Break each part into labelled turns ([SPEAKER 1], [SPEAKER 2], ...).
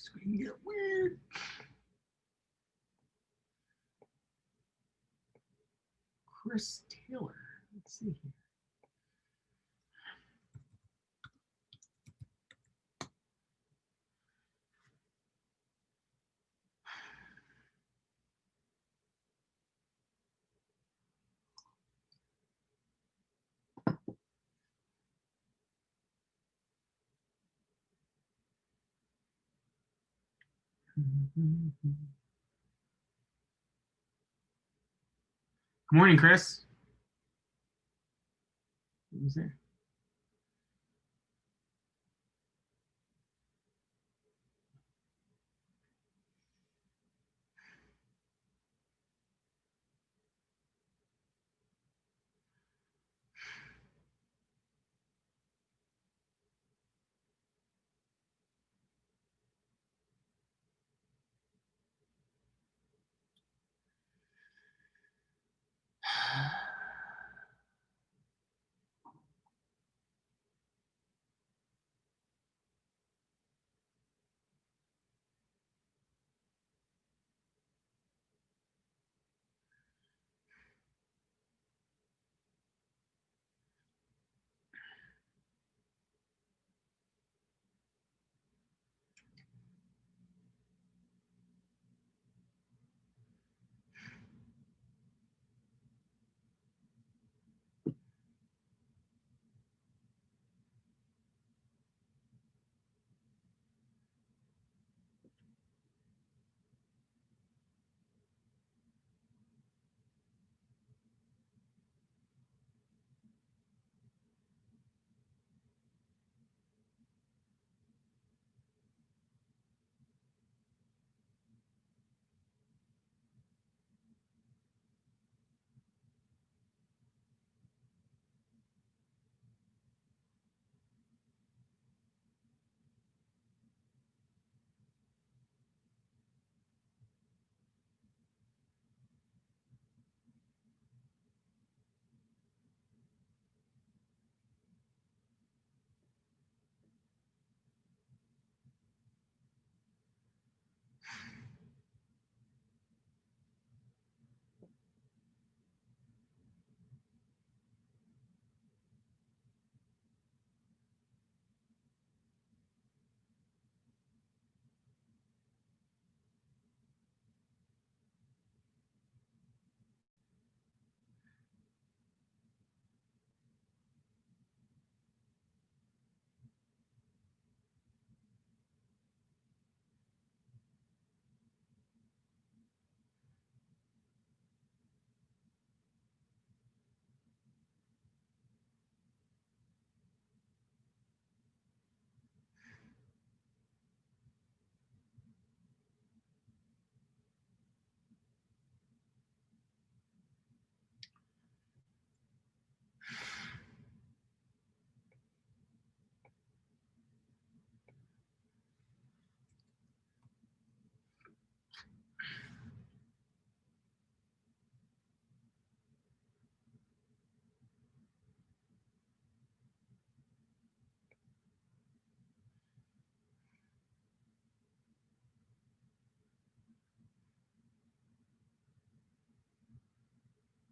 [SPEAKER 1] Screen get weird. Chris Taylor. Let's see here. Good morning, Chris. What was there?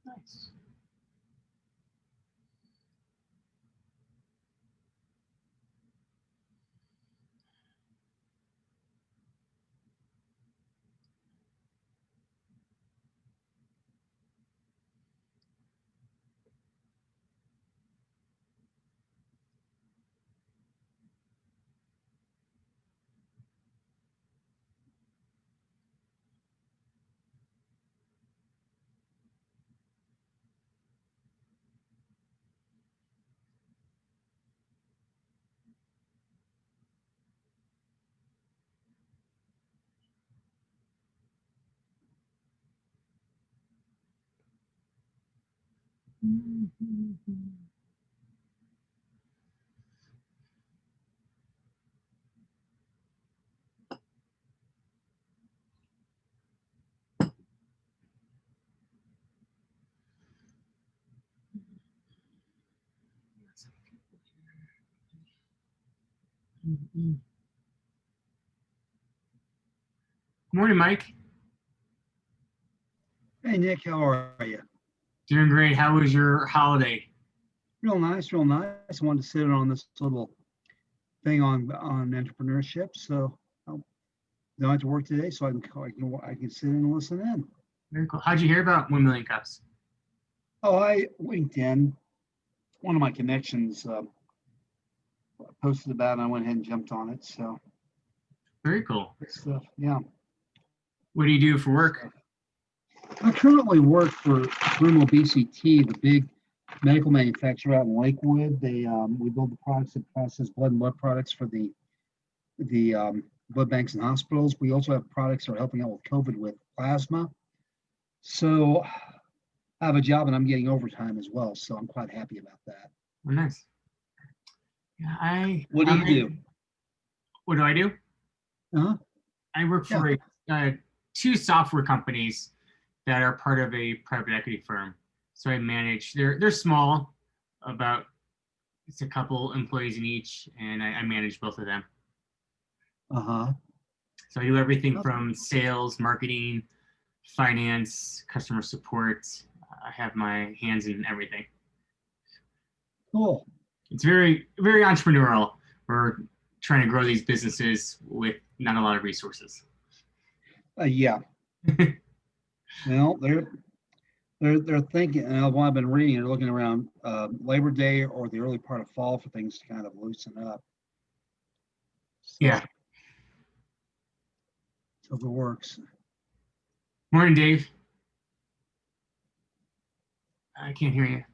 [SPEAKER 1] Nice. Morning, Mike.
[SPEAKER 2] Hey Nick, how are you?
[SPEAKER 1] Doing great. How was your holiday?
[SPEAKER 2] Real nice, real nice. I wanted to sit in on this little thing on entrepreneurship, so I don't have to work today, so I can sit in and listen in.
[SPEAKER 1] Very cool. How'd you hear about 1 million cups?
[SPEAKER 2] Oh, I LinkedIn. One of my connections posted about it, and I went ahead and jumped on it. So
[SPEAKER 1] Very cool.
[SPEAKER 2] good stuff. Yeah.
[SPEAKER 1] What do you do for work?
[SPEAKER 2] So I currently work for Thermo BCT, the big medical manufacturer out in Lakewood. We build the products that process blood products for the blood banks and hospitals. We also have products that are helping out with COVID with plasma. So I have a job and I'm getting overtime as well. So I'm quite happy about that.
[SPEAKER 1] Oh, nice. Yeah,
[SPEAKER 2] What do you do?
[SPEAKER 1] What do I do?
[SPEAKER 2] Uh-huh.
[SPEAKER 1] I work
[SPEAKER 2] Yeah.
[SPEAKER 1] for two software companies that are part of a private equity firm. So I manage. They're small, about it's a couple employees in each, and I manage both of them.
[SPEAKER 2] Uh-huh.
[SPEAKER 1] So I do everything from sales, marketing, finance, customer support. I have my hands in everything.
[SPEAKER 2] Cool.
[SPEAKER 1] It's very, very entrepreneurial. We're trying to grow these businesses with not a lot of resources.
[SPEAKER 2] Yeah. Well, they're thinking, and what I've been reading, they're looking around Labor Day or the early part of fall for things to kind of loosen up. So,
[SPEAKER 1] Yeah.
[SPEAKER 2] So if it works.
[SPEAKER 1] Morning, Dave. I can't hear you.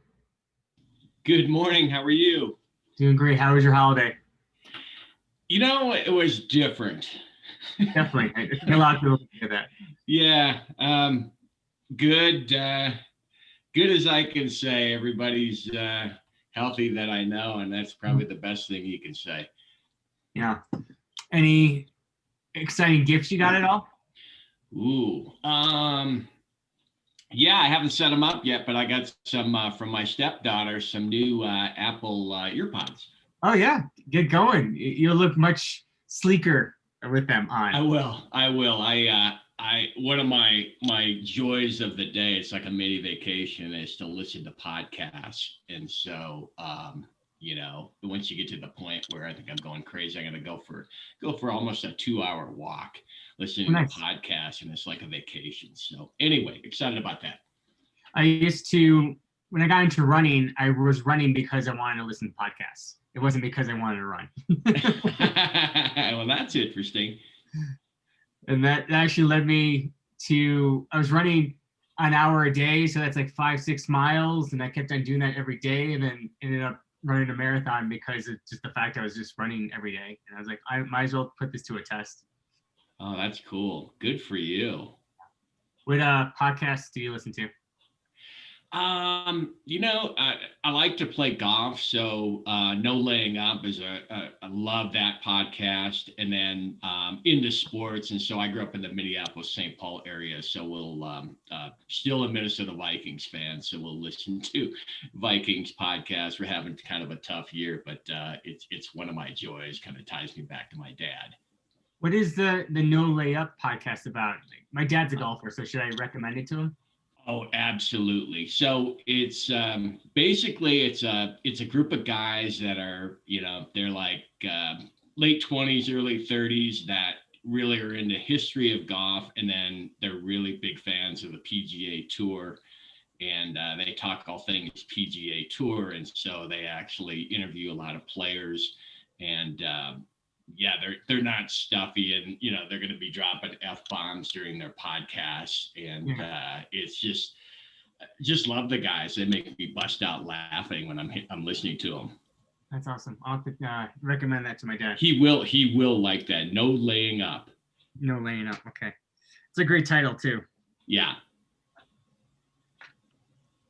[SPEAKER 3] Good morning. How are you?
[SPEAKER 1] Doing great. How was your holiday?
[SPEAKER 3] You know, it was different.
[SPEAKER 1] Definitely. I think a lot of people hear that.
[SPEAKER 3] Yeah. Good. Good as I can say. Everybody's healthy that I know, and that's probably the best thing you can say.
[SPEAKER 1] Yeah. Any exciting gifts you got at all?
[SPEAKER 3] Ooh. Yeah, I haven't set them up yet, but I got some from my stepdaughter, some new Apple earpods.
[SPEAKER 1] Oh yeah, get going. You'll look much sleeker with them on.
[SPEAKER 3] I will. One of my joys of the day, it's like a mini vacation, is to listen to podcasts. And so once you get to the point where I think I'm going crazy, I'm gonna go for almost a 2-hour walk listening to podcasts, and it's like a vacation. So anyway, excited about that.
[SPEAKER 1] I used to, when I got into running, I was running because I wanted to listen to podcasts. It wasn't because I wanted to run.
[SPEAKER 3] Well, that's interesting.
[SPEAKER 1] And that actually led me to, I was running an hour a day. So that's like 5-6 miles. And I kept on doing that every day, and then ended up running a marathon because of just the fact I was just running every day. And I was like, I might as well put this to a test.
[SPEAKER 3] Oh, that's cool. Good for you.
[SPEAKER 1] What podcasts do you listen to?
[SPEAKER 3] I like to play golf, so No Laying Up is I love that podcast. And then into sports, and so I grew up in the Minneapolis, St. Paul area, so we'll still a Minnesota Vikings fan, so we'll listen to Vikings podcasts. We're having kind of a tough year, but it's one of my joys. Kind of ties me back to my dad.
[SPEAKER 1] What is the No Layup podcast about? My dad's a golfer, so should I recommend it to him?
[SPEAKER 3] Oh, absolutely. So it's basically it's a group of guys that are, they're like late 20s, early 30s that really are into history of golf, and then they're really big fans of the PGA Tour, and they talk all things PGA Tour, and so they actually interview a lot of players, and yeah, they're not stuffy, and they're going to be dropping F-bombs during their podcasts, and it's just love the guys. They make me bust out laughing when I'm listening to them.
[SPEAKER 1] That's awesome. I'll have to recommend that to my dad.
[SPEAKER 3] He will like that. No Laying Up.
[SPEAKER 1] No Laying Up. Okay, it's a great title too.
[SPEAKER 3] Yeah.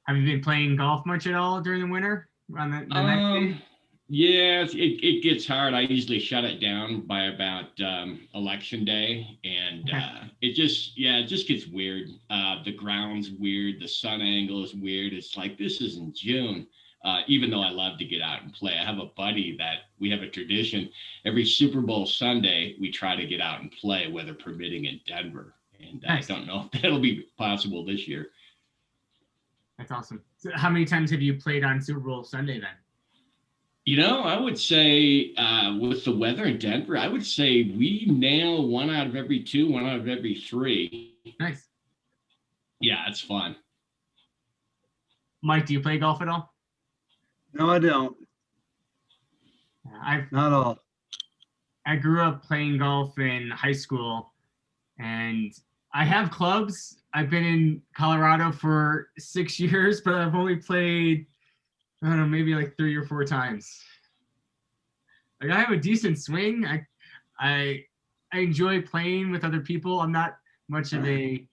[SPEAKER 1] Have you been playing golf much at all during the winter? On the next day?
[SPEAKER 3] Yeah, it gets hard. I usually shut it down by about election day, and it just gets weird. The ground's weird. The sun angle is weird. It's like, this is in June. even though I love to get out and play. I have a buddy that we have a tradition. Every Super Bowl Sunday, we try to get out and play, weather permitting, in Denver. And
[SPEAKER 1] Nice.
[SPEAKER 3] I don't know if that'll be possible this year.
[SPEAKER 1] That's awesome. So how many times have you played on Super Bowl Sunday then?
[SPEAKER 3] You know, I would say with the weather in Denver, I would say we nail 1 out of every 2, 1 out of every 3.
[SPEAKER 1] Nice.
[SPEAKER 3] Yeah, it's fun.
[SPEAKER 1] Mike, do you play golf at all?
[SPEAKER 2] No, I don't. Not all.
[SPEAKER 1] I grew up playing golf in high school, and I have clubs. I've been in Colorado for 6 years, but I've only played, I don't know, maybe like 3 or 4 times. Like, I have a decent swing. I enjoy playing with other people. I'm not much of I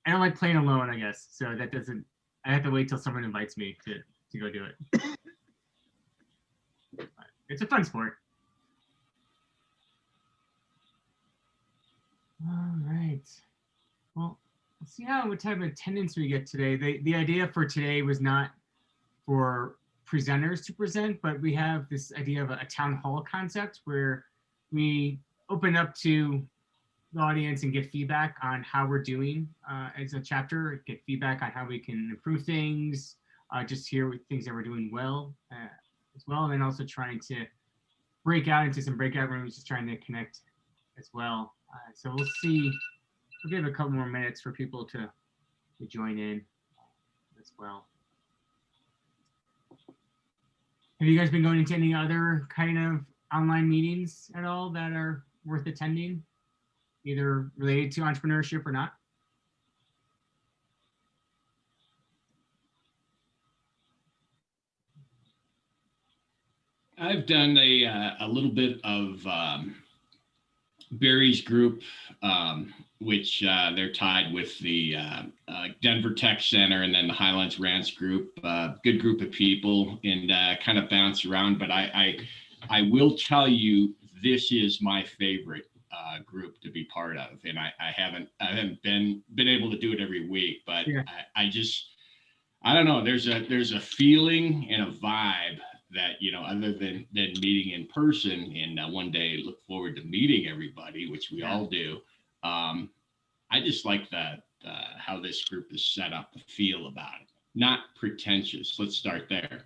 [SPEAKER 1] don't like playing alone, I guess. So that doesn't, I have to wait till someone invites me to go do it. But it's a fun sport. All right. Well, let's see what type of attendance we get today. The idea for today was not for presenters to present, but we have this idea of a town hall concept where we open up to the audience and get feedback on how we're doing as a chapter, get feedback on how we can improve things, just hear things that we're doing well as well, and then also trying to break out into some breakout rooms, just trying to connect as well. So we'll see. We'll give a couple more minutes for people to join in as well. Have you guys been going to any other kind of online meetings at all that are worth attending, either related to entrepreneurship or not?
[SPEAKER 3] I've done a little bit of Barry's group, which they're tied with the Denver Tech Center and then the Highlands Ranch group. Good group of people, and kind of bounce around. But I will tell you, this is my favorite group to be part of, and I haven't been able to do it every week, but yeah. I don't know. There's a feeling and a vibe that, you know, other than meeting in person, and one day look forward to meeting everybody, which we all do. I just like that how this group is set up, the feel about it. Not pretentious. Let's start there.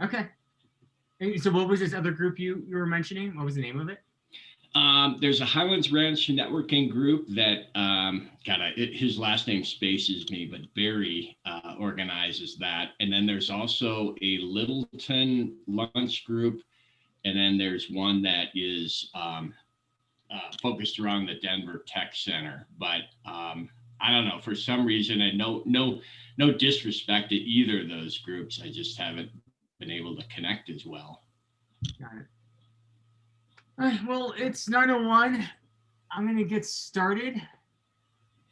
[SPEAKER 3] Okay.
[SPEAKER 1] And so what was this other group you were mentioning? What was the name of it?
[SPEAKER 3] There's a Highlands Ranch networking group that his last name spaces me, but Barry organizes that. And then there's also a Littleton lunch group. And then there's one that is focused around the Denver Tech Center. But I don't know, for some reason, and no disrespect to either of those groups, I just haven't been able to connect as well.
[SPEAKER 1] Got it. All right, well, it's 9:01. I'm going to get started.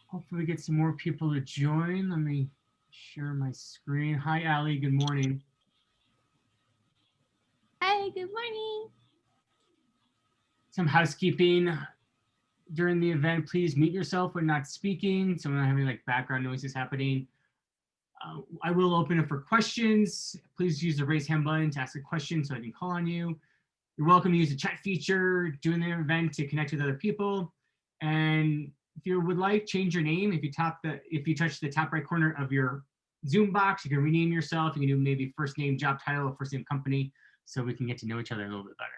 [SPEAKER 1] Hopefully we get some more people to join. Let me share my screen. Hi, Allie. Good morning.
[SPEAKER 4] Hi, good morning.
[SPEAKER 1] Some housekeeping. During the event, please mute yourself when not speaking, so we're not having like background noises happening. I will open it for questions. Please use the raise hand button to ask a question so I can call on you. You're welcome to use the chat feature during the event to connect with other people. And if you would like, change your name. If you touch the top right corner of your Zoom box, you can rename yourself. You can do maybe first name, job title, first name, company, so we can get to know each other a little bit better.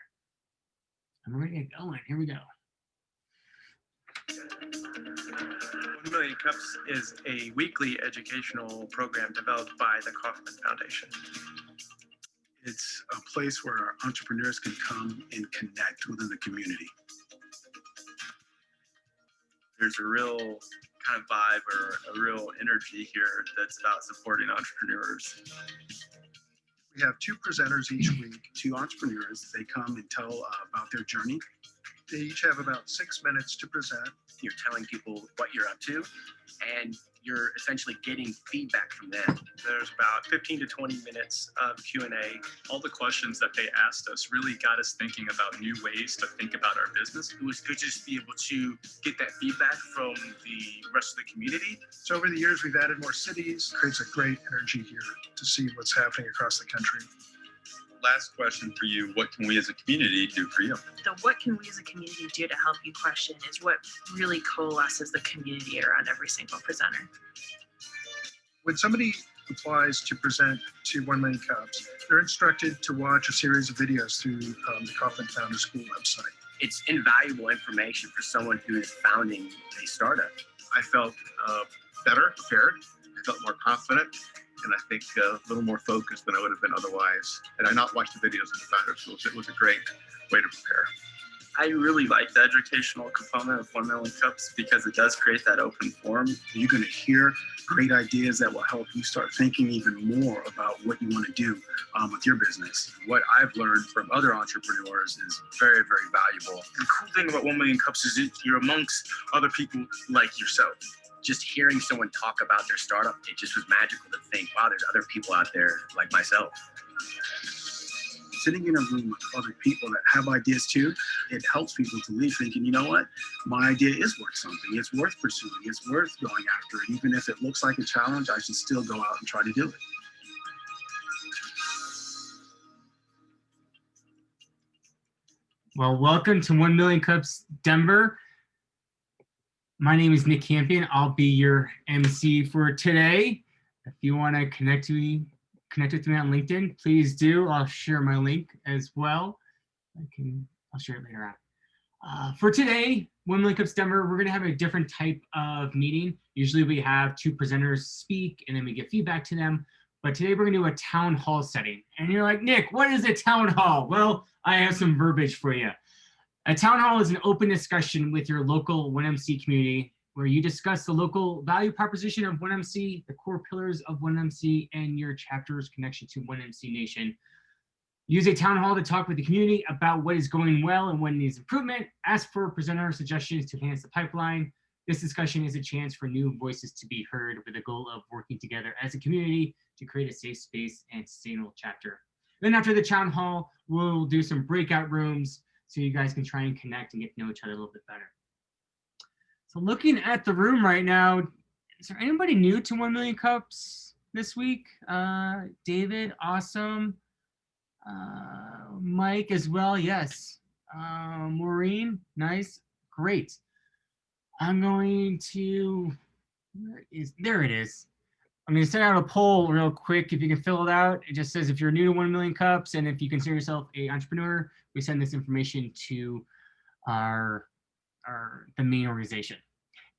[SPEAKER 1] I'm ready to get going. Here we go.
[SPEAKER 5] 1 Million Cups is a weekly educational program developed by the Kaufman Foundation.
[SPEAKER 6] It's a place where entrepreneurs can come and connect within the community.
[SPEAKER 5] There's a real kind of vibe or a real energy here that's about supporting entrepreneurs.
[SPEAKER 6] We have 2 presenters each week, 2 entrepreneurs. They come and tell about their journey They each have about 6 minutes to present.
[SPEAKER 7] You're telling people what you're up to, and you're essentially getting feedback from them.
[SPEAKER 5] There's about 15 to 20 minutes of Q&A.
[SPEAKER 8] All the questions that they asked us really got us thinking about new ways to think about our business.
[SPEAKER 7] It was good to just be able to get that feedback from the rest of the community.
[SPEAKER 6] So over the years, we've added more cities. Creates a great energy here to see what's happening across the country.
[SPEAKER 9] Last question for you. What can we as a community do for you?
[SPEAKER 10] The what can we as a community do to help you question is what really coalesces the community around every single presenter.
[SPEAKER 6] When somebody applies to present to 1 Million Cups, they're instructed to watch a series of videos through the Kaufman Founder School website.
[SPEAKER 7] It's invaluable information for someone who is founding a startup.
[SPEAKER 9] I felt better prepared. I felt more confident. And I think a little more focused than I would have been otherwise. And I not watched the videos of the founder schools. It was a great way to prepare.
[SPEAKER 8] I really like the educational component of 1 Million Cups because it does create that open forum.
[SPEAKER 6] You're going to hear great ideas that will help you start thinking even more about what you want to do with your business.
[SPEAKER 9] What I've learned from other entrepreneurs is very, very valuable.
[SPEAKER 7] The cool thing about 1 Million Cups is you're amongst other people like yourself. Just hearing someone talk about their startup, it just was magical to think, wow, there's other people out there like myself.
[SPEAKER 6] Sitting in a room with other people that have ideas too, it helps people to leave thinking, you know what, my idea is worth something. It's worth pursuing. It's worth going after it. Even if it looks like a challenge, I should still go out and try to do it.
[SPEAKER 1] Well, welcome to 1 Million Cups Denver. My name is Nick Campion. I'll be your MC for today. If you want to connect with me on LinkedIn, please do. I'll share my link as well. I'll share it later on. For today, 1 Million Cups Denver, we're going to have a different type of meeting. Usually we have 2 presenters speak and then we give feedback to them. But today we're going to do a town hall setting. And you're like, Nick, what is a town hall? Well, I have some verbiage for you. A town hall is an open discussion with your local 1MC community where you discuss the local value proposition of 1MC, the core pillars of 1MC, and your chapter's connection to 1MC Nation. Use a town hall to talk with the community about what is going well and what needs improvement. Ask for presenter suggestions to enhance the pipeline. This discussion is a chance for new voices to be heard with the goal of working together as a community to create a safe space and sustainable chapter. Then after the town hall, we'll do some breakout rooms so you guys can try and connect and get to know each other a little bit better. So looking at the room right now, is there anybody new to 1 Million Cups this week? David, awesome. Mike as well, yes. Maureen, nice, great. I'm going to, there it is. I'm going to send out a poll real quick. If you can fill it out, it just says if you're new to 1 Million Cups and if you consider yourself an entrepreneur, we send this information to the main organization.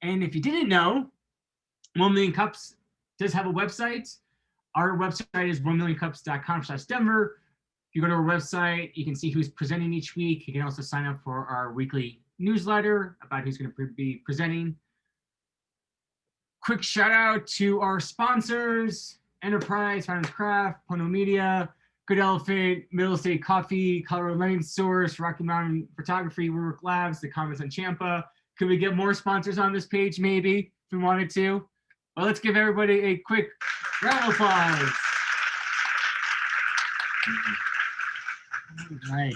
[SPEAKER 1] And if you didn't know, 1 Million Cups does have a website. Our website is 1millioncups.com/Denver. If you go to our website, you can see who's presenting each week. You can also sign up for our weekly newsletter about who's going to be presenting. Quick shout out to our sponsors, Enterprise, Founders Craft, Pono Media, Good Elephant, Middle State Coffee, Colorado Learning Source, Rocky Mountain Photography, Work Labs, the Comments on Champa. Could we get more sponsors on this page? Maybe, if we wanted to. Well, let's give everybody a quick round of applause. All right.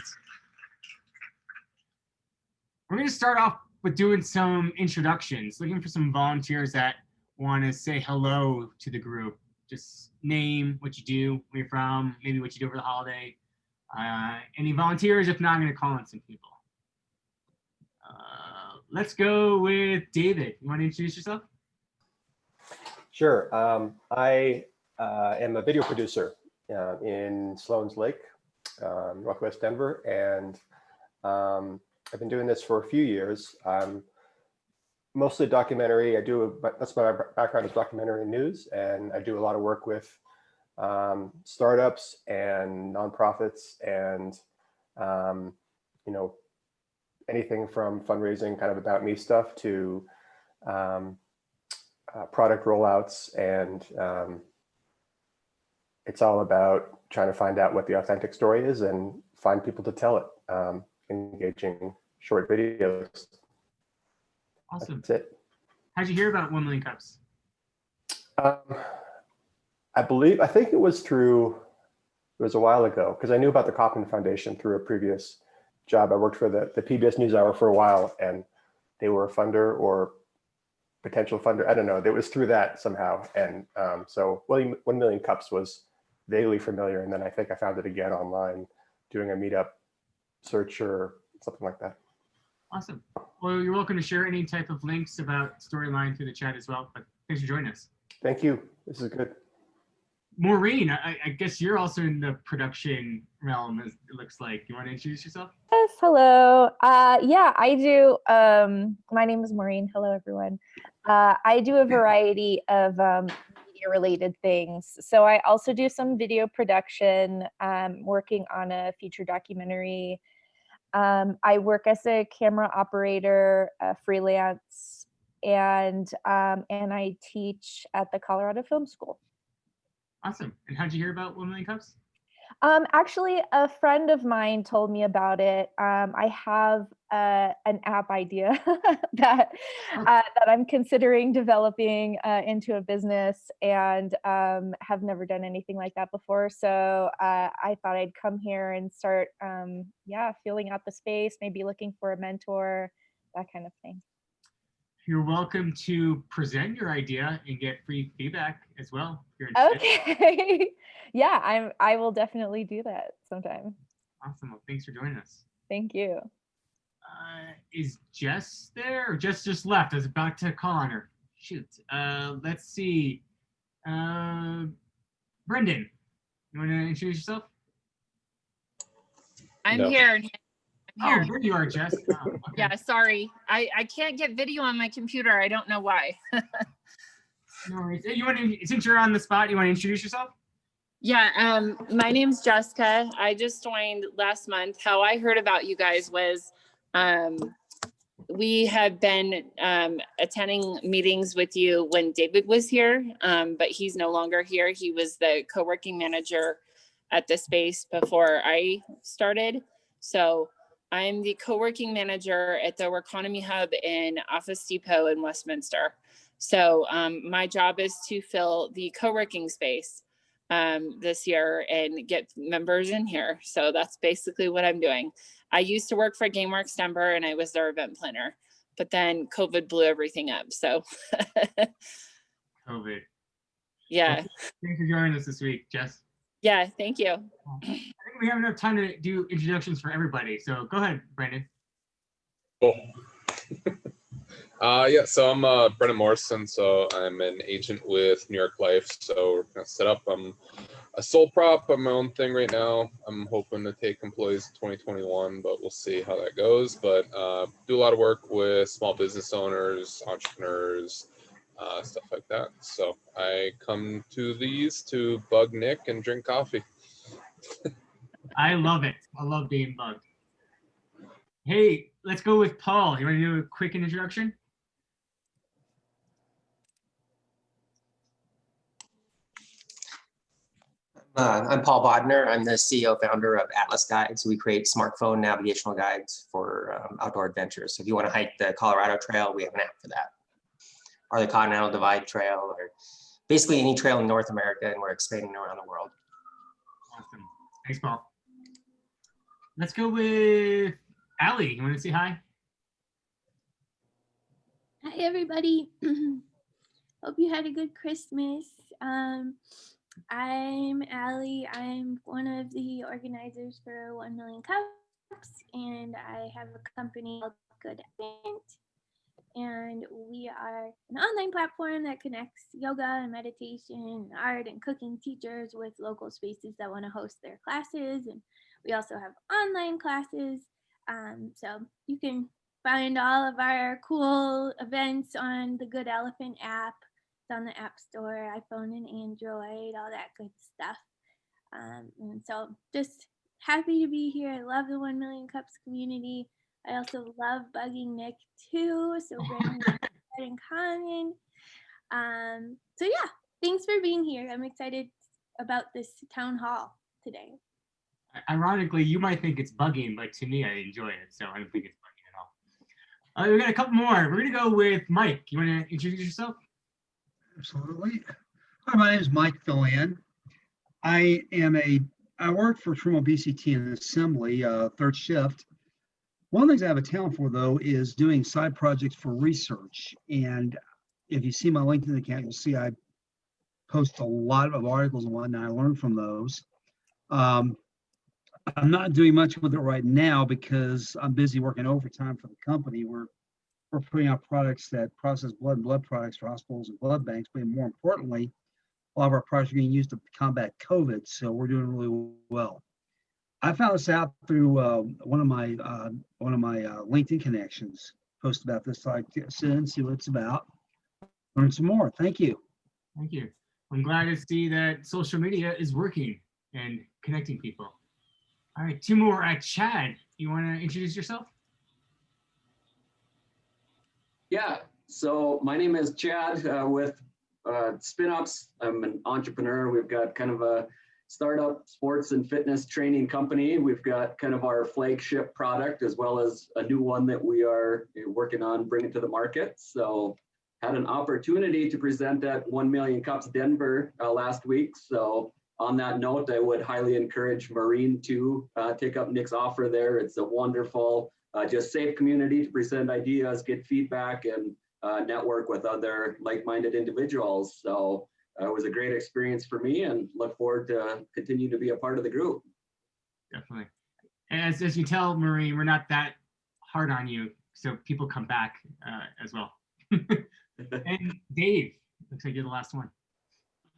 [SPEAKER 1] We're going to start off with doing some introductions, looking for some volunteers that want to say hello to the group. Just name, what you do, where you're from, maybe what you do over the holiday. Any volunteers? If not, I'm going to call on some people. Let's go with David. You want to introduce yourself?
[SPEAKER 11] Sure. I am a video producer in Sloan's Lake, Northwest Denver, and I've been doing this for a few years. I'm mostly documentary. That's my background is documentary news, and I do a lot of work with startups and nonprofits, and anything from fundraising, kind of about me stuff, to product rollouts, and it's all about trying to find out what the authentic story is and find people to tell it. Engaging short videos.
[SPEAKER 1] Awesome.
[SPEAKER 11] That's it.
[SPEAKER 1] How'd you hear about 1 Million Cups?
[SPEAKER 11] I think it was a while ago, because I knew about the Kauffman Foundation through a previous job. I worked for the PBS NewsHour for a while, and they were a funder or potential funder. I don't know. It was through that somehow. And so 1 Million Cups was vaguely familiar. And then I think I found it again online doing a meetup search or something like that.
[SPEAKER 1] Awesome. Well, you're welcome to share any type of links about Storyline through the chat as well. But thanks for joining us.
[SPEAKER 11] Thank you. This is good.
[SPEAKER 1] Maureen, I guess you're also in the production realm, as it looks like. You want to introduce yourself?
[SPEAKER 4] Yes, hello. Yeah, I do. My name is Maureen. Hello, everyone. I do a variety of media-related things. So I also do some video production, working on a feature documentary. I work as a camera operator, freelance, and I teach at the Colorado Film School.
[SPEAKER 1] Awesome. And how'd you hear about 1 Million Cups?
[SPEAKER 4] Actually, a friend of mine told me about it. I have an app idea that I'm considering developing into a business, and have never done anything like that before. So I thought I'd come here and start, feeling out the space, maybe looking for a mentor, that kind of thing.
[SPEAKER 1] You're welcome to present your idea and get free feedback as well. If you're interested.
[SPEAKER 4] Okay. Yeah, I will definitely do that sometime.
[SPEAKER 1] Awesome. Well, thanks for joining us.
[SPEAKER 4] Thank you.
[SPEAKER 1] Is Jess there? Or Jess just left. I was about to call on her. Shoot. Let's see. Brendan, you want to introduce yourself?
[SPEAKER 12] I'm
[SPEAKER 1] No.
[SPEAKER 12] here.
[SPEAKER 1] Oh, there you are, Jess. Oh, okay.
[SPEAKER 12] Yeah, sorry. I can't get video on my computer. I don't know why.
[SPEAKER 1] No worries. You want to, since you're on the spot, you want to introduce yourself?
[SPEAKER 12] Yeah, my name's Jessica. I just joined last month. How I heard about you guys was we have been attending meetings with you when David was here, but he's no longer here. He was the co-working manager at the space before I started. So I'm the co-working manager at the Workonomy Hub in Office Depot in Westminster. So my job is to fill the co-working space this year and get members in here. So that's basically what I'm doing. I used to work for GameWorks Denver and I was their event planner, but then COVID blew everything up. So
[SPEAKER 1] COVID.
[SPEAKER 12] Yeah.
[SPEAKER 1] Thanks for joining us this week, Jess.
[SPEAKER 12] Yeah, thank you.
[SPEAKER 1] I think we have enough time to do introductions for everybody. So go ahead, Brandon.
[SPEAKER 13] Cool. Yeah, so I'm Brendan Morrison. So I'm an agent with New York Life. So we're gonna set up. I'm a sole prop on my own thing right now. I'm hoping to take employees in 2021, but we'll see how that goes. But do a lot of work with small business owners, entrepreneurs, stuff like that. So I come to these to bug Nick and drink coffee.
[SPEAKER 1] I love it. I love being bugged. Hey, let's go with Paul. You want to do a quick introduction?
[SPEAKER 14] I'm Paul Bodner. I'm the CEO founder of Atlas Guides. We create smartphone navigational guides for outdoor adventures. So if you want to hike the Colorado Trail, we have an app for that. Or the Continental Divide Trail, or basically any trail in North America, and we're expanding around the world.
[SPEAKER 1] Awesome. Thanks, Paul. Let's go with Allie. You want to say hi?
[SPEAKER 15] Hi, everybody. Hope you had a good Christmas. I'm Allie. I'm one of the organizers for 1 Million Cups, and I have a company called Good Event. And we are an online platform that connects yoga and meditation, art and cooking teachers with local spaces that want to host their classes. And we also have online classes. So you can find all of our cool events on the Good Elephant app. It's on the App Store, iPhone and Android, all that good stuff. And so just happy to be here. I love the 1 Million Cups community. I also love bugging Nick too, so bringing that in common. So yeah, thanks for being here. I'm excited about this town hall today.
[SPEAKER 1] Ironically, you might think it's bugging, but to me, I enjoy it, so I don't think it's bugging at We got a couple more. We're gonna go with Mike. You want to introduce yourself?
[SPEAKER 2] Absolutely. Hi, my name is Mike Fillion. I work for 1MCDEN in assembly, third shift. One of the things I have a talent for, though, is doing side projects for research. And if you see my LinkedIn account, you'll see I post a lot of articles and whatnot. I learned from those. I'm not doing much with it right now because I'm busy working overtime for the company. We're putting out products that process blood and blood products for hospitals and blood banks, but more importantly, a lot of our products are being used to combat COVID, so we're doing really well. I found this out through one of my LinkedIn connections. Post about this, like soon, see what it's about, learn some more. Thank you.
[SPEAKER 1] Thank you. I'm glad to see that social media is working and connecting people. All right, two more. Chad, you want to introduce yourself?
[SPEAKER 16] Yeah, so my name is Chad with SpinUps. I'm an entrepreneur. We've got kind of a startup sports and fitness training company. We've got kind of our flagship product as well as a new one that we are working on bringing to the market. So had an opportunity to present at 1 Million Cups Denver last week. So on that note, I would highly encourage Maureen to take up Nick's offer there. It's a wonderful, just safe community to present ideas, get feedback, and network with other like-minded individuals. So it was a great experience for me and look forward to continue to be a part of the group.
[SPEAKER 1] Definitely. As you tell, Maureen, we're not that hard on you, so people come back as well. And Dave, looks like you're the last one.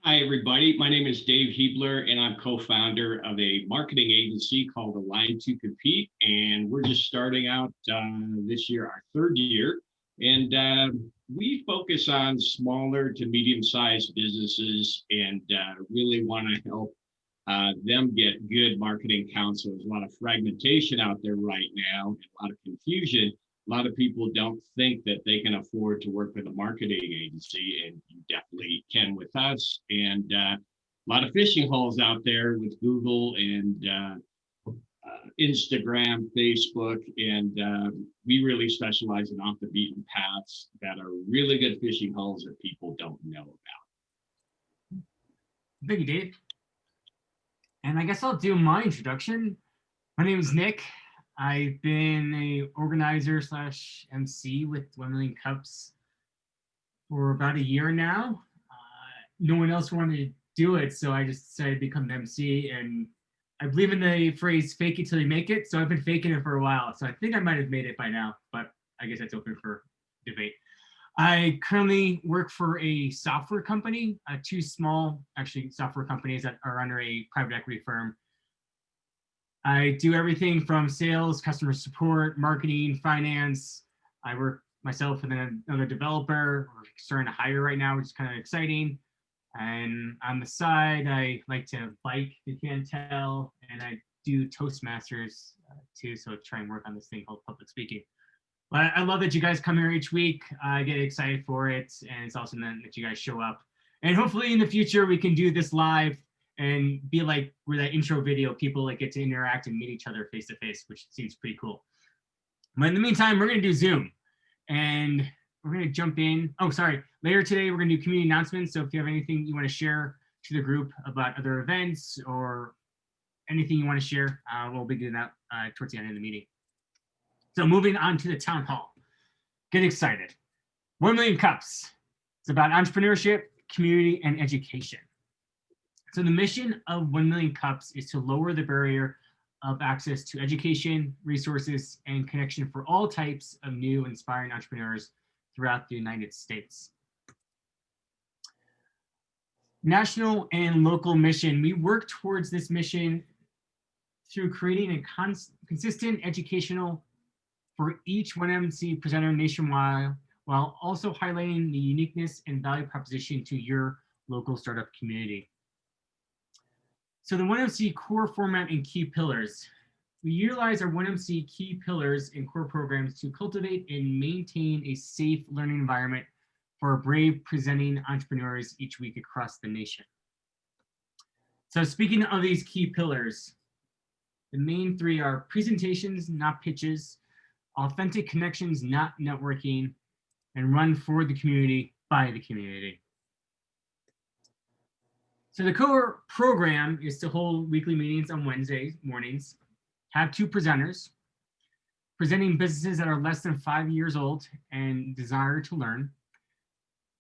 [SPEAKER 3] Hi, everybody. My name is Dave Hebler, and I'm co-founder of a marketing agency called Align to Compete. And we're just starting out this year, our third year. And we focus on smaller to medium-sized businesses and really want to help them get good marketing counsel. There's a lot of fragmentation out there right now, and a lot of confusion. A lot of people don't think that they can afford to work with a marketing agency, and you definitely can with us. And a lot of fishing holes out there with Google and Instagram, Facebook, and we really specialize in off the beaten paths that are really good fishing holes that people don't know about.
[SPEAKER 1] Thank you, Dave. And I guess I'll do my introduction. My name is Nick. I've been a organizer / MC with 1 Million Cups for about a year now. No one else wanted to do it, so I just decided to become the MC. And I believe in the phrase "fake it till you make it." So I've been faking it for a while. So I think I might have made it by now, but I guess that's open for debate. I currently work for a software company, two small, actually, software companies that are under a private equity firm. I do everything from sales, customer support, marketing, finance. I work myself and then another developer. We're starting to hire right now, which is kind of exciting. And on the side, I like to bike, if you can't tell, and I do Toastmasters too, so I try and work on this thing called public speaking. But I love that you guys come here each week. I get excited for it, and it's awesome that you guys show up. And hopefully in the future, we can do this live and be like where that intro video, people like get to interact and meet each other face to face, which seems pretty cool. But in the meantime, we're gonna do Zoom, and we're gonna jump in. Oh, sorry. Later today, we're gonna do community announcements. So if you have anything you want to share to the group about other events or anything you want to share, we'll be doing that towards the end of the meeting. So moving on to the town hall. Get excited. 1 Million Cups. It's about entrepreneurship, community, and education. So the mission of 1 Million Cups is to lower the barrier of access to education, resources, and connection for all types of new inspiring entrepreneurs throughout the United States. National and local mission. We work towards this mission through creating a consistent educational for each 1MC presenter nationwide, while also highlighting the uniqueness and value proposition to your local startup community. So the 1MC core format and key pillars. We utilize our 1MC key pillars and core programs to cultivate and maintain a safe learning environment for brave presenting entrepreneurs each week across the nation. So speaking of these key pillars, the main three are presentations, not pitches, authentic connections, not networking, and run for the community, by the community. So the core program is to hold weekly meetings on Wednesday mornings, have 2 presenters, presenting businesses that are less than 5 years old and desire to learn.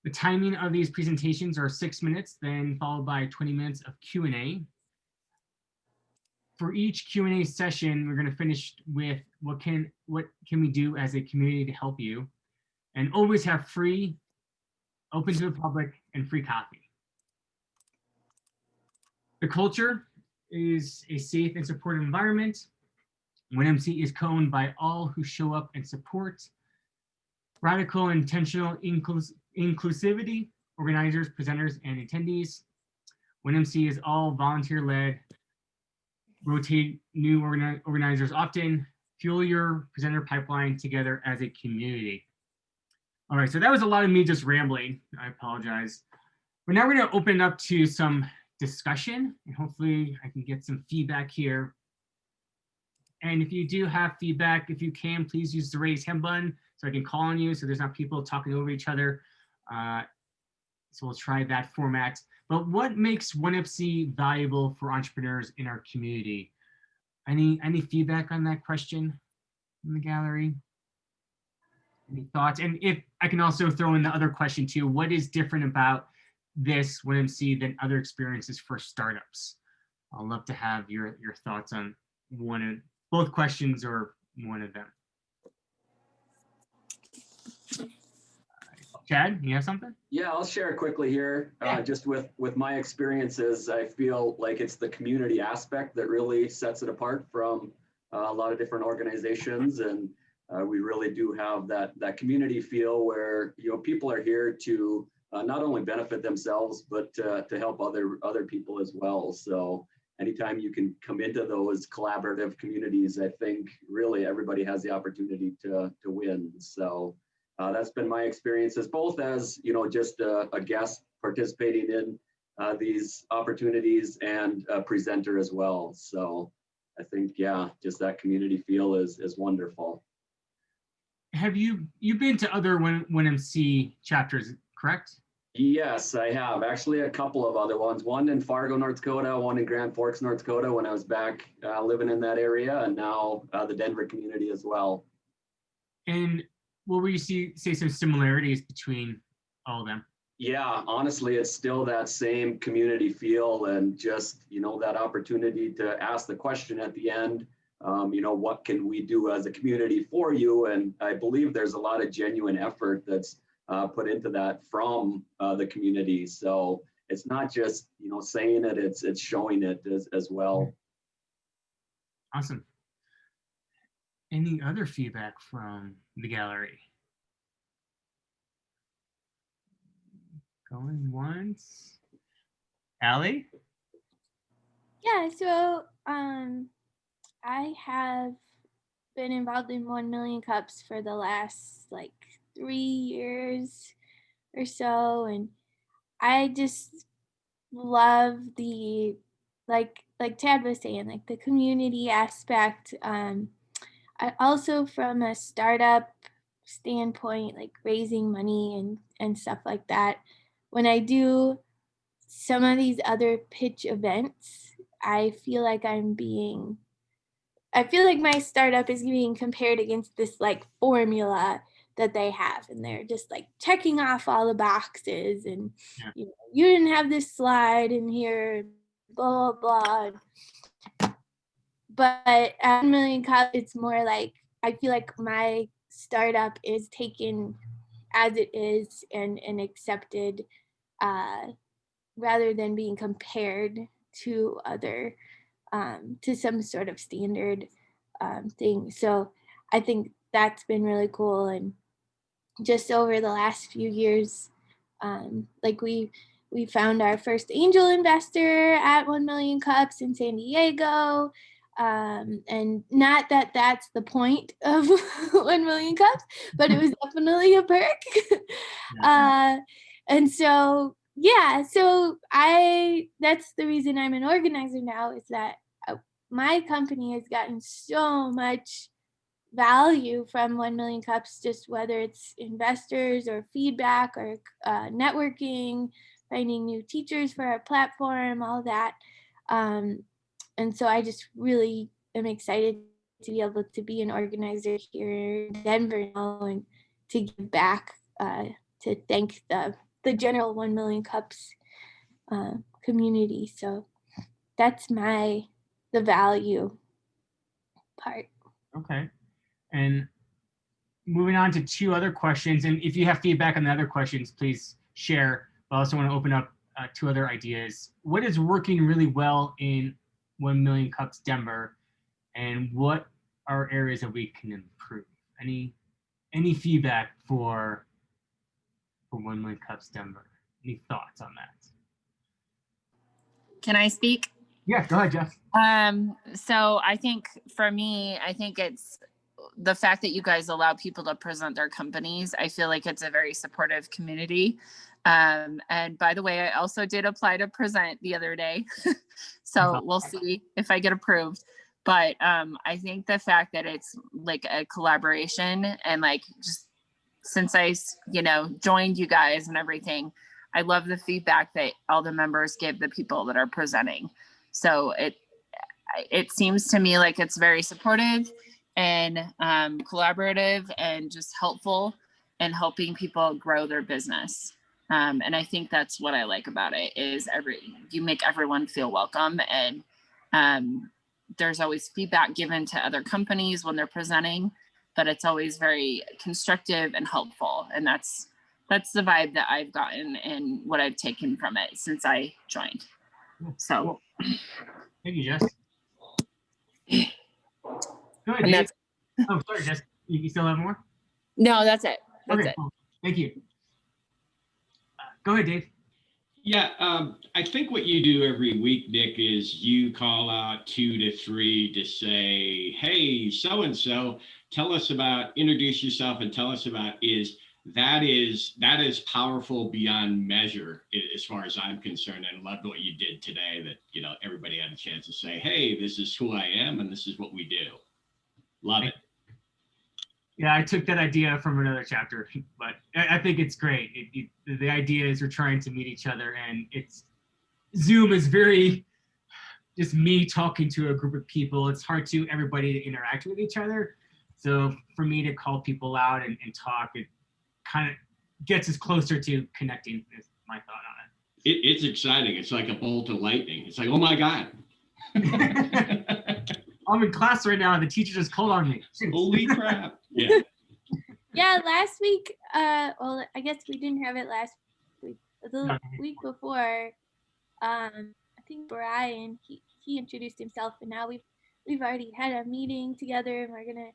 [SPEAKER 1] The timing of these presentations are 6 minutes, then followed by 20 minutes of Q&A. For each Q&A session, we're going to finish with what can we do as a community to help you, and always have free, open to the public, and free coffee. The culture is a safe and supportive environment. 1MC is co-owned by all who show up and support. Radical intentional inclusivity, organizers, presenters, and attendees. 1MC is all volunteer-led. Rotate new organizers often. Fuel your presenter pipeline together as a community. All right, so that was a lot of me just rambling. I apologize. But now we're going to open up to some discussion, and hopefully I can get some feedback here. And if you do have feedback, if you can, please use the raise hand button so I can call on you so there's not people talking over each other. So we'll try that format. But what makes 1MC valuable for entrepreneurs in our community? Any feedback on that question in the gallery? Any thoughts? And if I can also throw in the other question too, what is different about this 1MC than other experiences for startups? I'd love to have your thoughts on both questions or one of them. Chad, you have something?
[SPEAKER 16] Yeah, I'll share quickly here. Just with my experiences, I feel like it's the community aspect that really sets it apart from a lot of different organizations, and we really do have that community feel where people are here to not only benefit themselves but to help other people as well. So anytime you can come into those collaborative communities, I think really everybody has the opportunity to win. So that's been my experiences, both as just a guest participating in these opportunities and a presenter as well. So I think, yeah, just that community feel is wonderful.
[SPEAKER 1] Have you've been to other 1MC chapters, correct?
[SPEAKER 16] Yes, I have. Actually, a couple of other ones. One in Fargo, North Dakota, one in Grand Forks, North Dakota, when I was back living in that area, and now the Denver community as well.
[SPEAKER 1] And what would you say some similarities between all of them?
[SPEAKER 16] Yeah, honestly, it's still that same community feel, and just, that opportunity to ask the question at the end, what can we do as a community for you? And I believe there's a lot of genuine effort that's put into that from the community. So it's not just, saying it, it's showing it as well.
[SPEAKER 1] Awesome. Any other feedback from the gallery? Going once. Allie?
[SPEAKER 15] Yeah, so I have been involved in 1 Million Cups for the last 3 years or so, and I just love the like Tad was saying, the community aspect. I also, from a startup standpoint, raising money and stuff like that, when I do some of these other pitch events, I feel like my startup is being compared against this formula that they have, and they're just checking off all the boxes, and you didn't have this slide in here, blah blah blah. But at 1 Million Cups, it's more I feel like my startup is taken as it is and accepted, rather than being compared to other to some sort of standard thing. So I think that's been really cool. And just over the last few years, we found our first angel investor at 1 Million Cups in San Diego. And not that that's the point of 1 Million Cups, but it was definitely a perk. And so, yeah, so that's the reason I'm an organizer now, is that my company has gotten so much value from 1 Million Cups, just whether it's investors or feedback or networking, finding new teachers for our platform, all that. And so I just really am excited to be able to be an organizer here in Denver now and to give back, to thank the general 1 Million Cups community. So that's the value part.
[SPEAKER 1] Okay. And moving on to two other questions, and if you have feedback on the other questions, please share. But I also want to open up two other ideas. What is working really well in 1 Million Cups Denver, and what are areas that we can improve? Any feedback for 1 Million Cups Denver? Any thoughts on that?
[SPEAKER 12] Can I speak?
[SPEAKER 1] Yeah, go ahead, Jeff.
[SPEAKER 12] So I think for me, I think it's the fact that you guys allow people to present their companies. I feel like it's a very supportive community. And by the way, I also did apply to present the other day. So we'll see if I get approved. But I think the fact that it's like a collaboration and like just since I, joined you guys and everything, I love the feedback that all the members give the people that are presenting. So it seems to me like it's very supportive and collaborative and just helpful and helping people grow their business. And I think that's what I like about it is you make everyone feel welcome, and there's always feedback given to other companies when they're presenting, but it's always very constructive and helpful. And that's the vibe that I've gotten and what I've taken from it since I joined. So
[SPEAKER 1] thank you, Jess. Go ahead, Dave. Oh, sorry, Jess. You still have more?
[SPEAKER 12] No, that's it. That's
[SPEAKER 1] okay,
[SPEAKER 12] it.
[SPEAKER 1] cool. Thank you. Go ahead, Dave.
[SPEAKER 3] Yeah, I think what you do every week, Nick, is you call out 2 to 3 to say, hey, so-and-so, introduce yourself and tell us about that is powerful beyond measure as far as I'm concerned. And loved what you did today, that, everybody had a chance to say, hey, this is who I am and this is what we do. Love it.
[SPEAKER 1] Yeah, I took that idea from another chapter, but I think it's great. The idea is we're trying to meet each other, and Zoom is very just me talking to a group of people. It's hard to everybody to interact with each other. So for me to call people out and talk, it kind of gets us closer to connecting, is my thought on it.
[SPEAKER 3] It's exciting. It's like a bolt of lightning. It's like, oh my God.
[SPEAKER 1] I'm in class right now and the teacher just called on me.
[SPEAKER 3] Holy crap. Yeah.
[SPEAKER 15] Yeah, last week, well, I guess we didn't have it last week. The week before, I think Brian, he introduced himself, and now we've already had a meeting together, and we're gonna,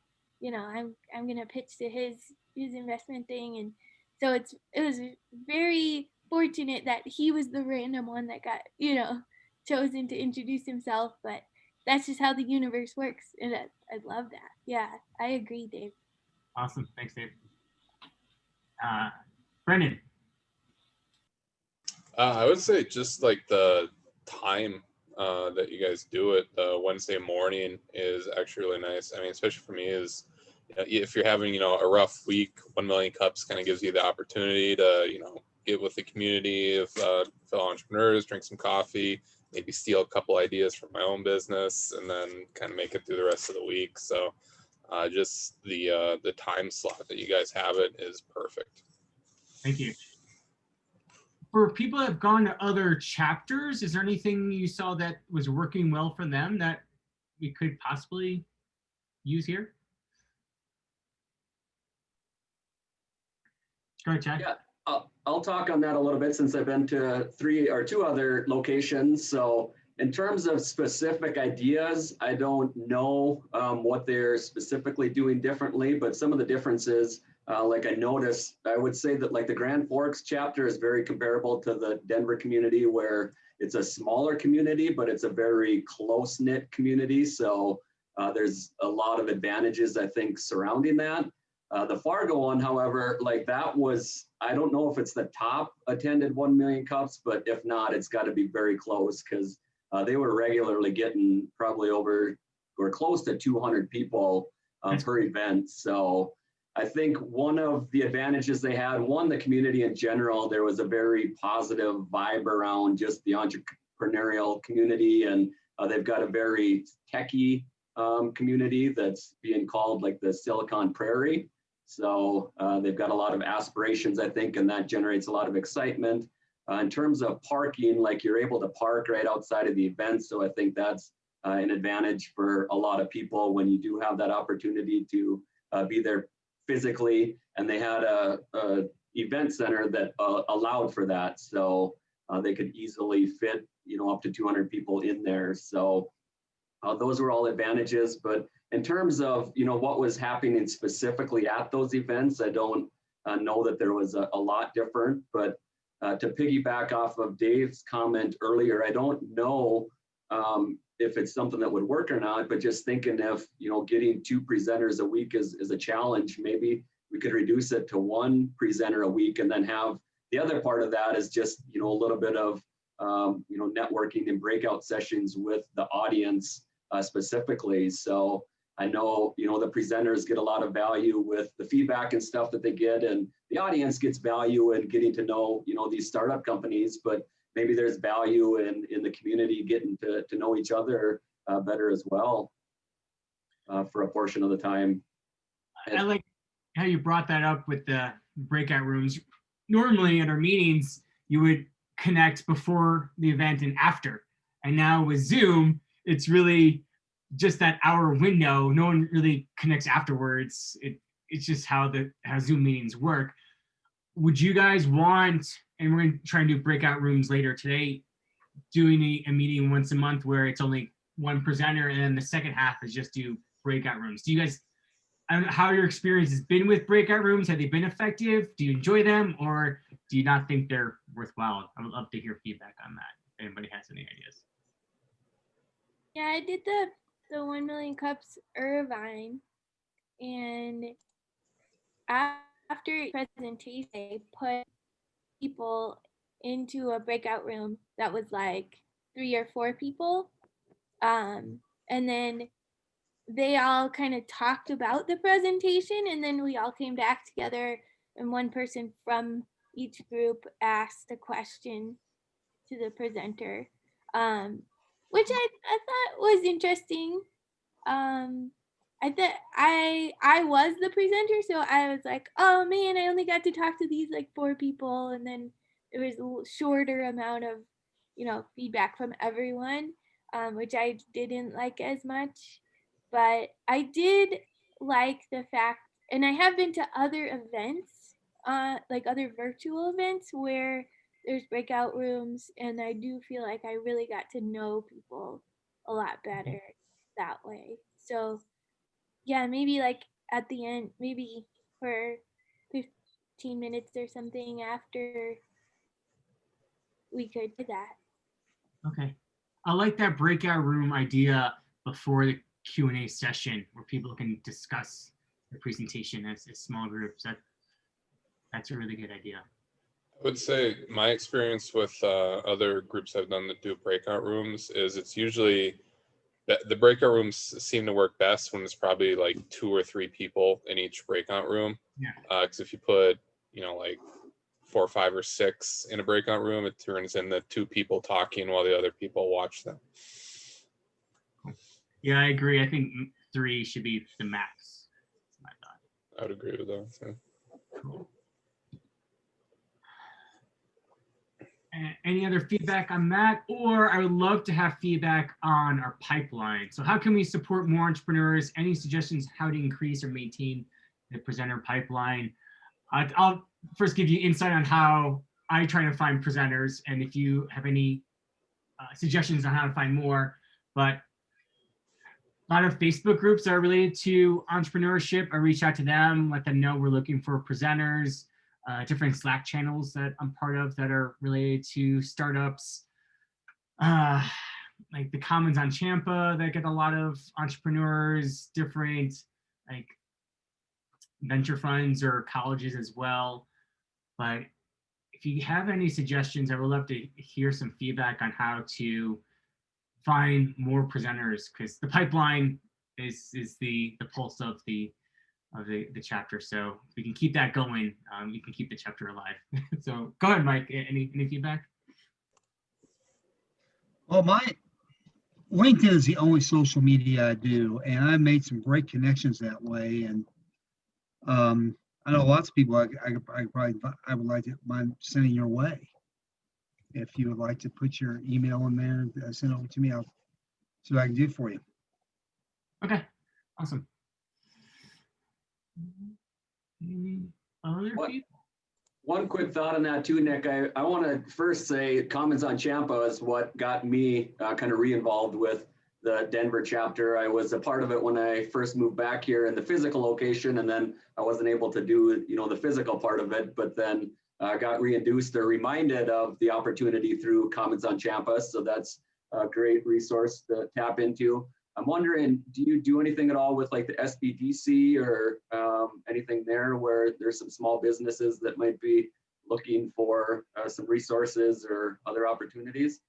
[SPEAKER 15] I'm gonna pitch to his investment thing, and so it was very fortunate that he was the random one that got, chosen to introduce himself, but that's just how the universe works, and I love that. Yeah, I agree, Dave.
[SPEAKER 1] Awesome. Thanks, Dave. Brendan.
[SPEAKER 13] I would say just like the time that you guys do it, Wednesday morning is actually really nice. I mean, especially for me is, if you're having, a rough week, 1 Million Cups kind of gives you the opportunity to, get with the community of fellow entrepreneurs, drink some coffee, maybe steal a couple ideas from my own business, and then kind of make it through the rest of the week. So just the time slot that you guys have it is perfect.
[SPEAKER 1] Thank you. For people that have gone to other chapters, is there anything you saw that was working well for them that we could possibly use here? Go ahead, Chad.
[SPEAKER 16] Yeah, I'll talk on that a little bit since I've been to 2 other locations. So in terms of specific ideas, I don't know what they're specifically doing differently, but some of the differences, like I noticed, I would say that like the Grand Forks chapter is very comparable to the Denver community, where it's a smaller community, but it's a very close-knit community. So there's a lot of advantages, I think, surrounding that. The Fargo one, however, like that was, I don't know if it's the top attended 1 Million Cups, but if not, it's got to be very close, because they were regularly getting probably over or close to 200 people per event. So I think one of the advantages they had, the community in general, there was a very positive vibe around just the entrepreneurial community, and they've got a very techie community that's being called like the Silicon Prairie. So they've got a lot of aspirations, I think, and that generates a lot of excitement. In terms of parking, like you're able to park right outside of the event. So I think that's an advantage for a lot of people when you do have that opportunity to be there physically. And they had a event center that allowed for that. So they could easily fit, up to 200 people in there. So those were all advantages. But in terms of, what was happening specifically at those events, I don't know that there was a lot different. But to piggyback off of Dave's comment earlier, I don't know if it's something that would work or not, but just thinking if, getting 2 presenters a week is a challenge, maybe we could reduce it to 1 presenter a week, and then have the other part of that is just, a little bit of, networking and breakout sessions with the audience specifically. So I know, the presenters get a lot of value with the feedback and stuff that they get, and the audience gets value in getting to know, these startup companies, but maybe there's value in the community getting to know each other better as well for a portion of the time.
[SPEAKER 1] I like how you brought that up with the breakout rooms. Normally at our meetings, you would connect before the event and after. And now with Zoom, it's really just that hour window. No one really connects afterwards. It's just how Zoom meetings work. Would you guys want, and we're going to try and do breakout rooms later today, doing a meeting once a month where it's only 1 presenter, and then the second half is just do breakout rooms? Do you guys, I don't know how your experience has been with breakout rooms. Have they been effective? Do you enjoy them, or do you not think they're worthwhile? I would love to hear feedback on that, if anybody has any ideas.
[SPEAKER 15] Yeah, I did the 1 Million Cups Irvine, and after presentation, I put people into a breakout room that was like 3 or 4 people, and then they all kind of talked about the presentation, and then we all came back together, and one person from each group asked a question to the presenter, which I thought was interesting. I thought I was the presenter, so I was like, oh man, I only got to talk to these like 4 people, and then there was a shorter amount of feedback from everyone, which I didn't like as much. But I did like the fact, and I have been to other events, like other virtual events where there's breakout rooms, and I do feel like I really got to know people a lot better that way. So yeah, maybe like at the end, maybe for 15 minutes or something after, we could do that.
[SPEAKER 1] Okay. I like that breakout room idea before the Q&A session where people can discuss the presentation as small groups. That's a really good idea.
[SPEAKER 13] I would say my experience with other groups I've done that do breakout rooms is it's usually the breakout rooms seem to work best when it's probably like 2 or 3 people in each breakout room.
[SPEAKER 1] Yeah.
[SPEAKER 13] Because if you put, like 4, 5, or 6 in a breakout room, it turns into 2 people talking while the other people watch them.
[SPEAKER 1] Yeah, I agree. I think 3 should be the max. That's my thought.
[SPEAKER 13] I would agree with that. So.
[SPEAKER 1] Cool. Any other feedback on that? Or I would love to have feedback on our pipeline. So how can we support more entrepreneurs? Any suggestions how to increase or maintain the presenter pipeline? I'll first give you insight on how I try to find presenters, and if you have any suggestions on how to find more. But a lot of Facebook groups are related to entrepreneurship. I reach out to them, let them know we're looking for presenters. Different Slack channels that I'm part of that are related to startups, like the Commons on Champa that get a lot of entrepreneurs, different like venture funds or colleges as well. But if you have any suggestions, I would love to hear some feedback on how to find more presenters, because the pipeline is the pulse of the chapter. So if we can keep that going, you can keep the chapter alive. So go ahead, Mike. Any feedback?
[SPEAKER 2] Well, my LinkedIn is the only social media I do, and I made some great connections that way. And I know lots of people I would like to mind sending your way. If you would like to put your email in there and send it over to me, I'll see what I can do for you.
[SPEAKER 1] Okay, awesome. Any other people?
[SPEAKER 16] One quick thought on that too, Nick. I want to first say Commons on Champa is what got me kind of re-involved with the Denver chapter. I was a part of it when I first moved back here in the physical location, and then I wasn't able to do, the physical part of it, but then got reintroduced or reminded of the opportunity through Commons on Champa. So that's a great resource to tap into. I'm wondering, do you do anything at all with like the SBDC or anything there where there's some small businesses that might be looking for some resources or other opportunities?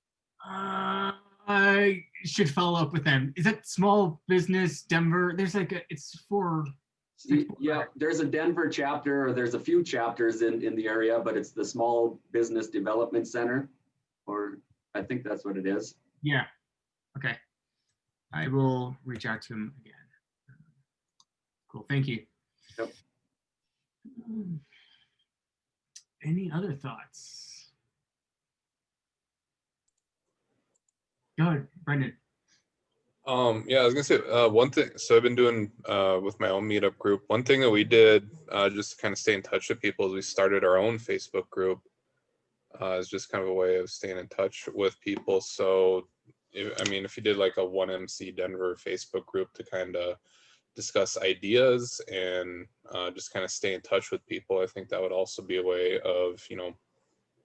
[SPEAKER 1] I should follow up with them. Is that small business Denver? There's like it's for.
[SPEAKER 16] Yeah, there's a Denver chapter, or there's a few chapters in the area, but it's the Small Business Development Center, or I think that's what it is.
[SPEAKER 1] Yeah. Okay. I will reach out to him again. Cool. Thank you.
[SPEAKER 16] Yep.
[SPEAKER 1] Any other thoughts? Go ahead, Brendan.
[SPEAKER 13] Yeah, I was gonna say one thing. So I've been doing with my own meetup group. One thing that we did just to kind of stay in touch with people is we started our own Facebook group. It's just kind of a way of staying in touch with people. So, if you did like a 1MC Denver Facebook group to kind of discuss ideas and just kind of stay in touch with people, I think that would also be a way of,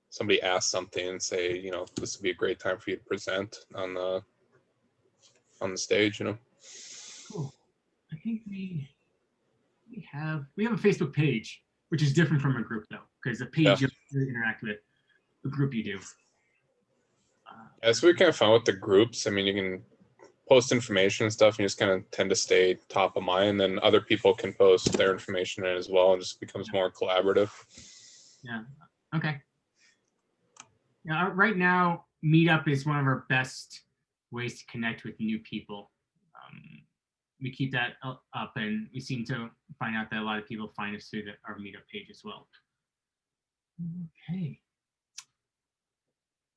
[SPEAKER 13] somebody asks something and say, this would be a great time for you to present on the stage,
[SPEAKER 1] Cool. I think we have a Facebook page, which is different from a group though, because the page you interact with, the group you do.
[SPEAKER 13] Yeah, so we kind of found with the groups, you can post information and stuff and you just kind of tend to stay top of mind, then other people can post their information in as well and just becomes more collaborative.
[SPEAKER 1] Yeah. Okay. Yeah, right now Meetup is one of our best ways to connect with new people. We keep that up, and we seem to find out that a lot of people find us through our Meetup page as well. Okay.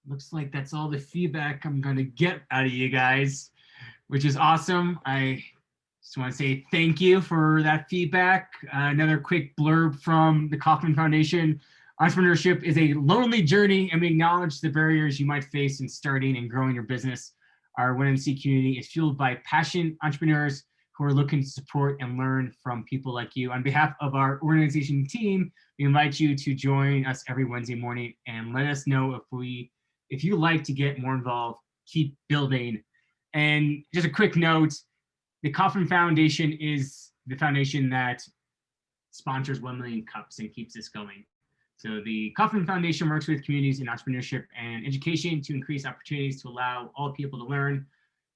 [SPEAKER 1] Looks like that's all the feedback I'm going to get out of you guys, which is awesome. I just want to say thank you for that feedback. Another quick blurb from the Kauffman Foundation. Entrepreneurship is a lonely journey, and we acknowledge the barriers you might face in starting and growing your business. Our 1MC community is fueled by passionate entrepreneurs who are looking to support and learn from people like you. On behalf of our organization team, we invite you to join us every Wednesday morning and let us know if you like to get more involved, keep building. And just a quick note, the Kauffman Foundation is the foundation that sponsors 1 Million Cups and keeps this going. So the Kauffman Foundation works with communities in entrepreneurship and education to increase opportunities to allow all people to learn,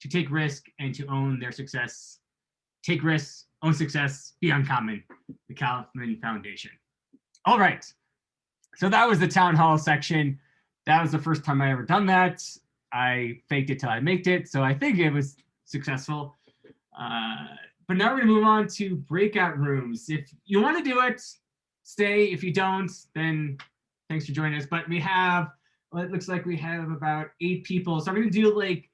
[SPEAKER 1] to take risk, and to own their success. Take risks, own success, be uncommon. The Kauffman Foundation. All right. So that was the town hall section. That was the first time I ever done that. I faked it till I made it. So I think it was successful. But now we're gonna move on to breakout rooms. If you want to do it, stay. If you don't, then thanks for joining us. But it looks like we have about 8 people. So I'm gonna do like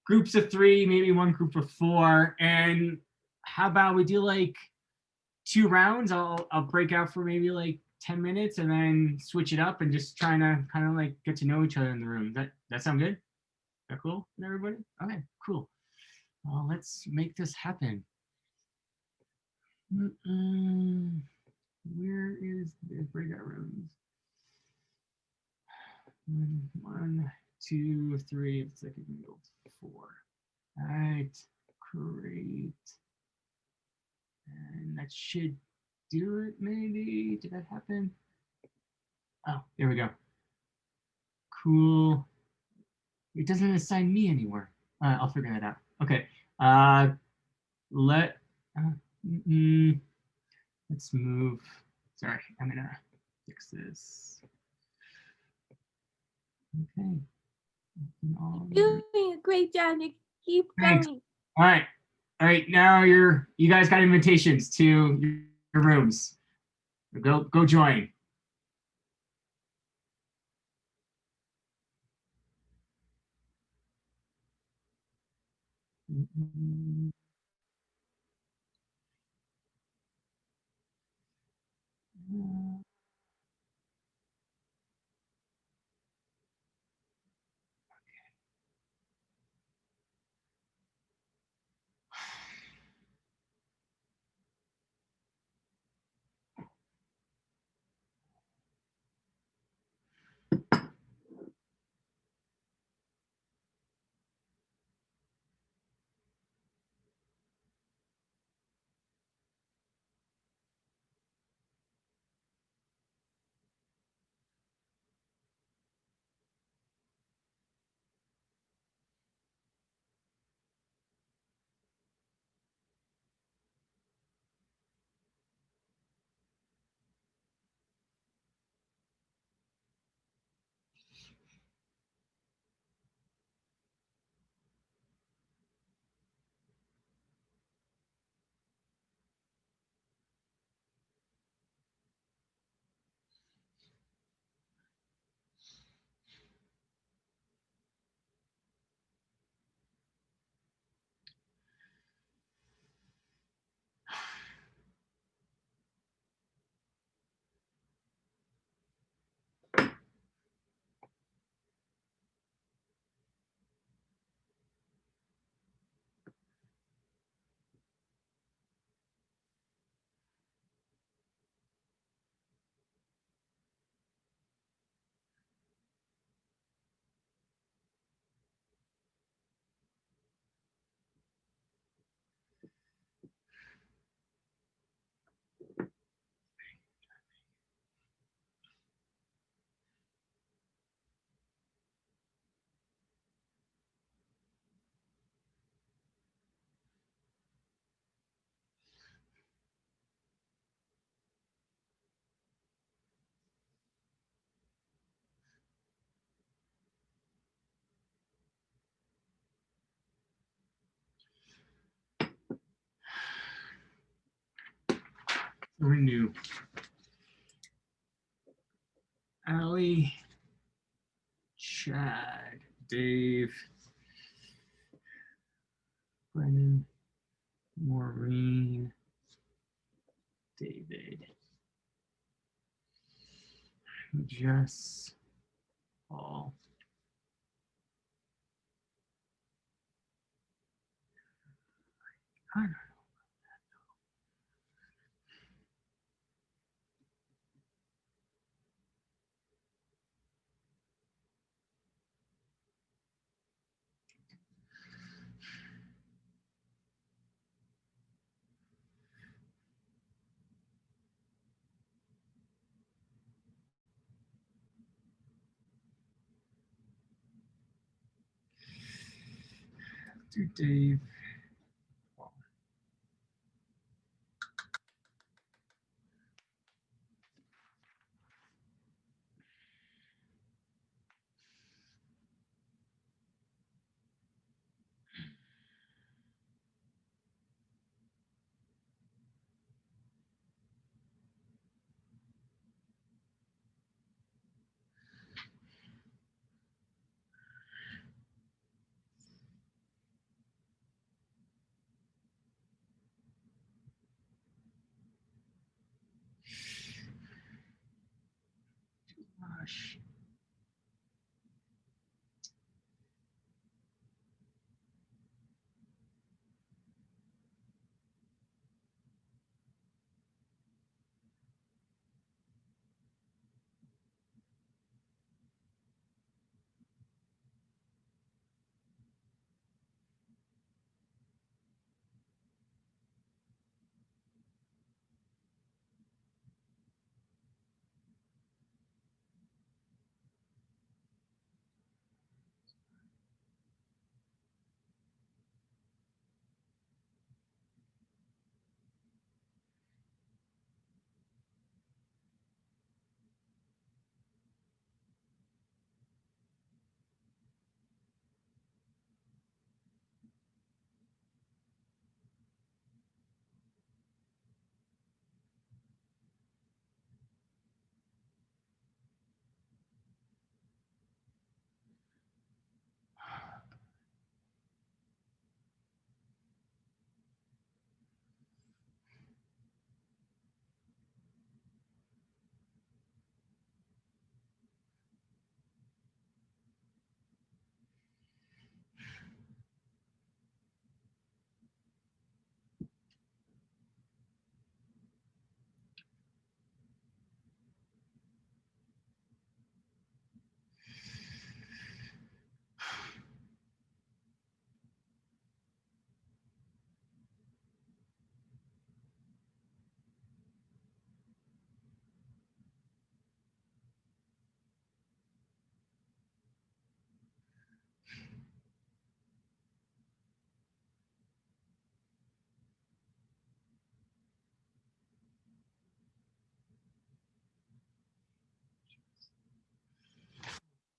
[SPEAKER 1] groups of 3, maybe one group of 4. And how about we do like 2 rounds? I'll break out for maybe like 10 minutes and then switch it up and just trying to kind of like get to know each other in the room. That sound good? Is that cool with everybody? Okay, cool. Well, let's make this happen. Where is the breakout rooms? 1, 2, 3. It's like a go 4. All right, great. And that should do it, maybe. Did that happen? Oh, there we go. Cool. It doesn't assign me anywhere. I'll figure that out. Okay. let, mm, let's move. Sorry, I'm gonna fix this. Okay.
[SPEAKER 15] Doing a great job, Nick. Keep
[SPEAKER 1] Thanks.
[SPEAKER 15] going.
[SPEAKER 1] All right. All right. Now you guys got invitations to your rooms. Go join. Renew. Allie, Chad, Dave, Brennan, Maureen, David, Jess, Paul. I don't know. Do Dave.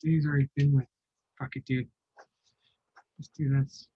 [SPEAKER 1] Dave's already been with. Fuck it, dude. Let's do this.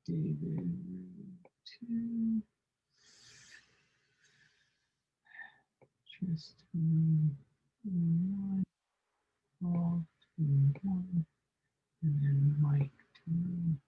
[SPEAKER 1] David, two. Just one, Paul, one, and then Mike, one.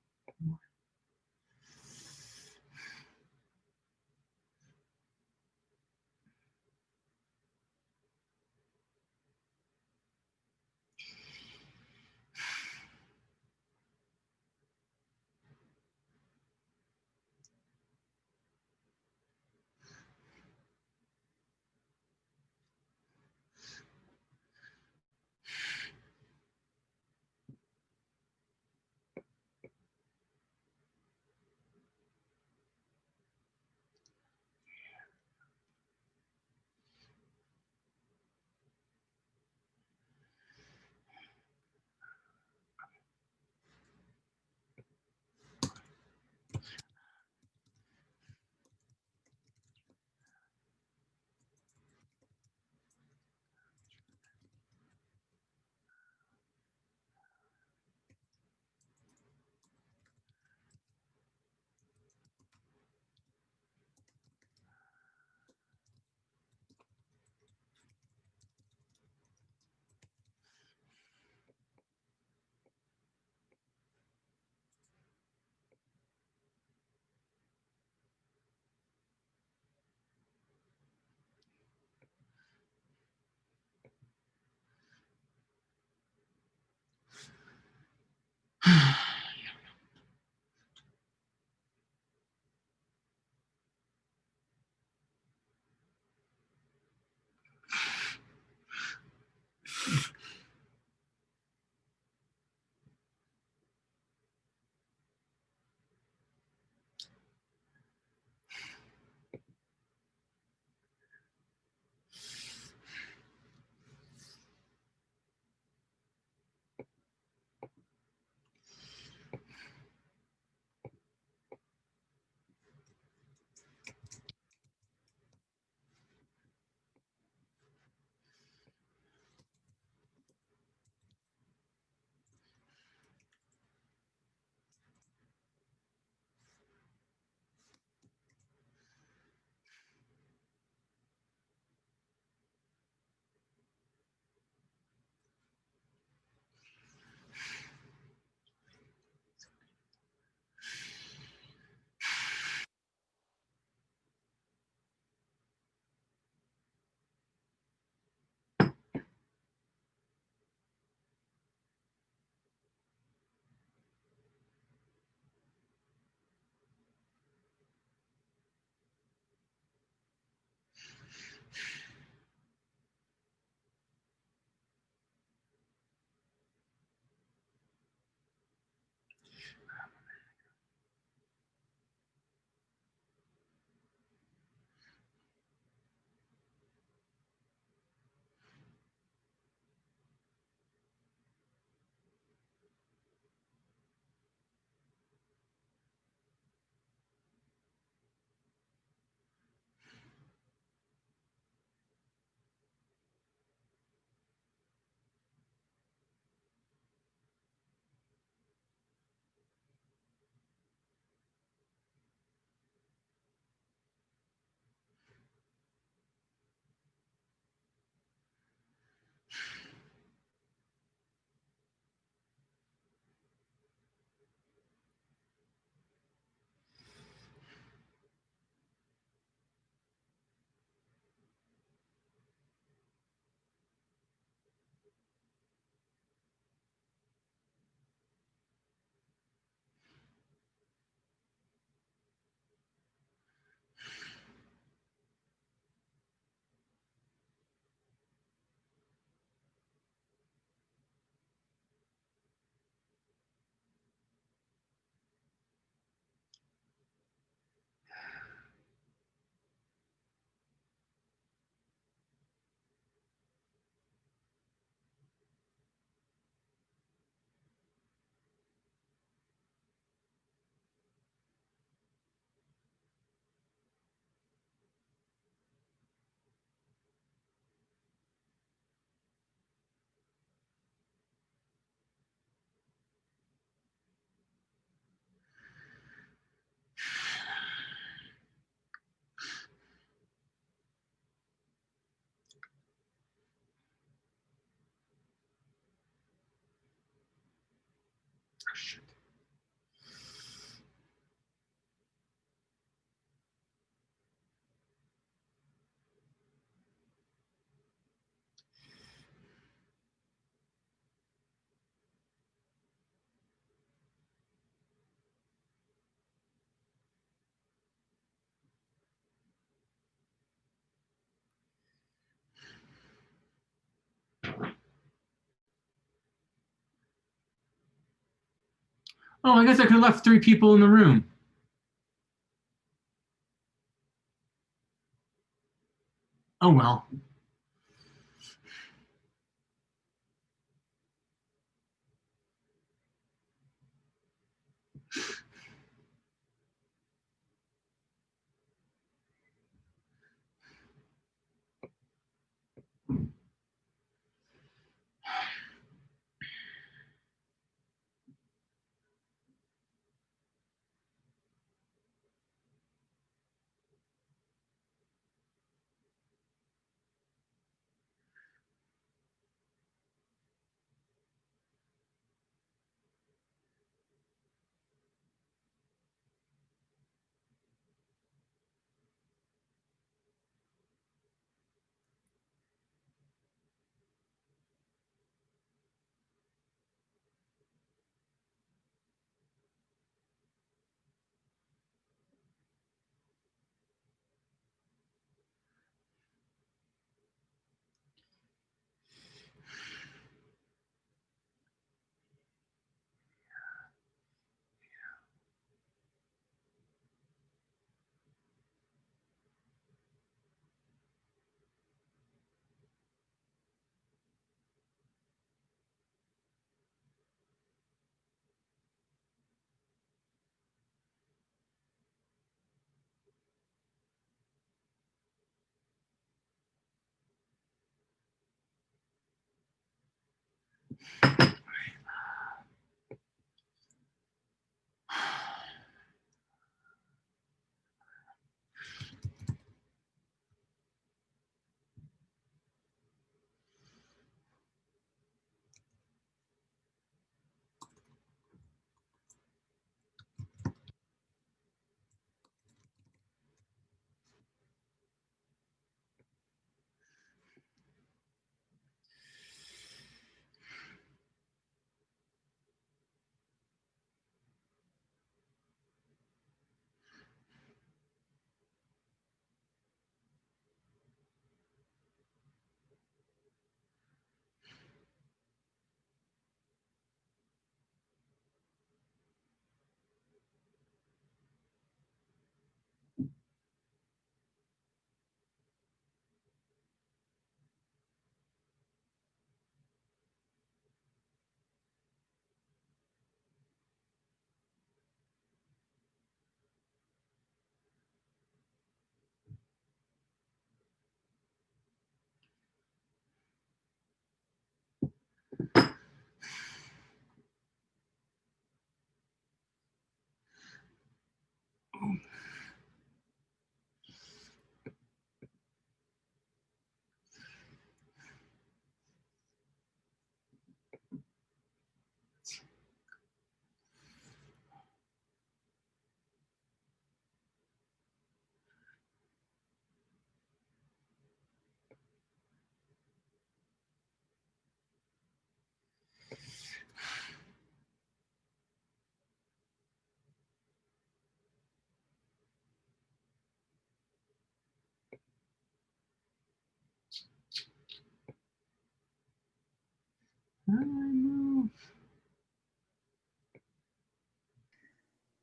[SPEAKER 1] Oh, I guess I could have left 3 people in the room. Oh, well.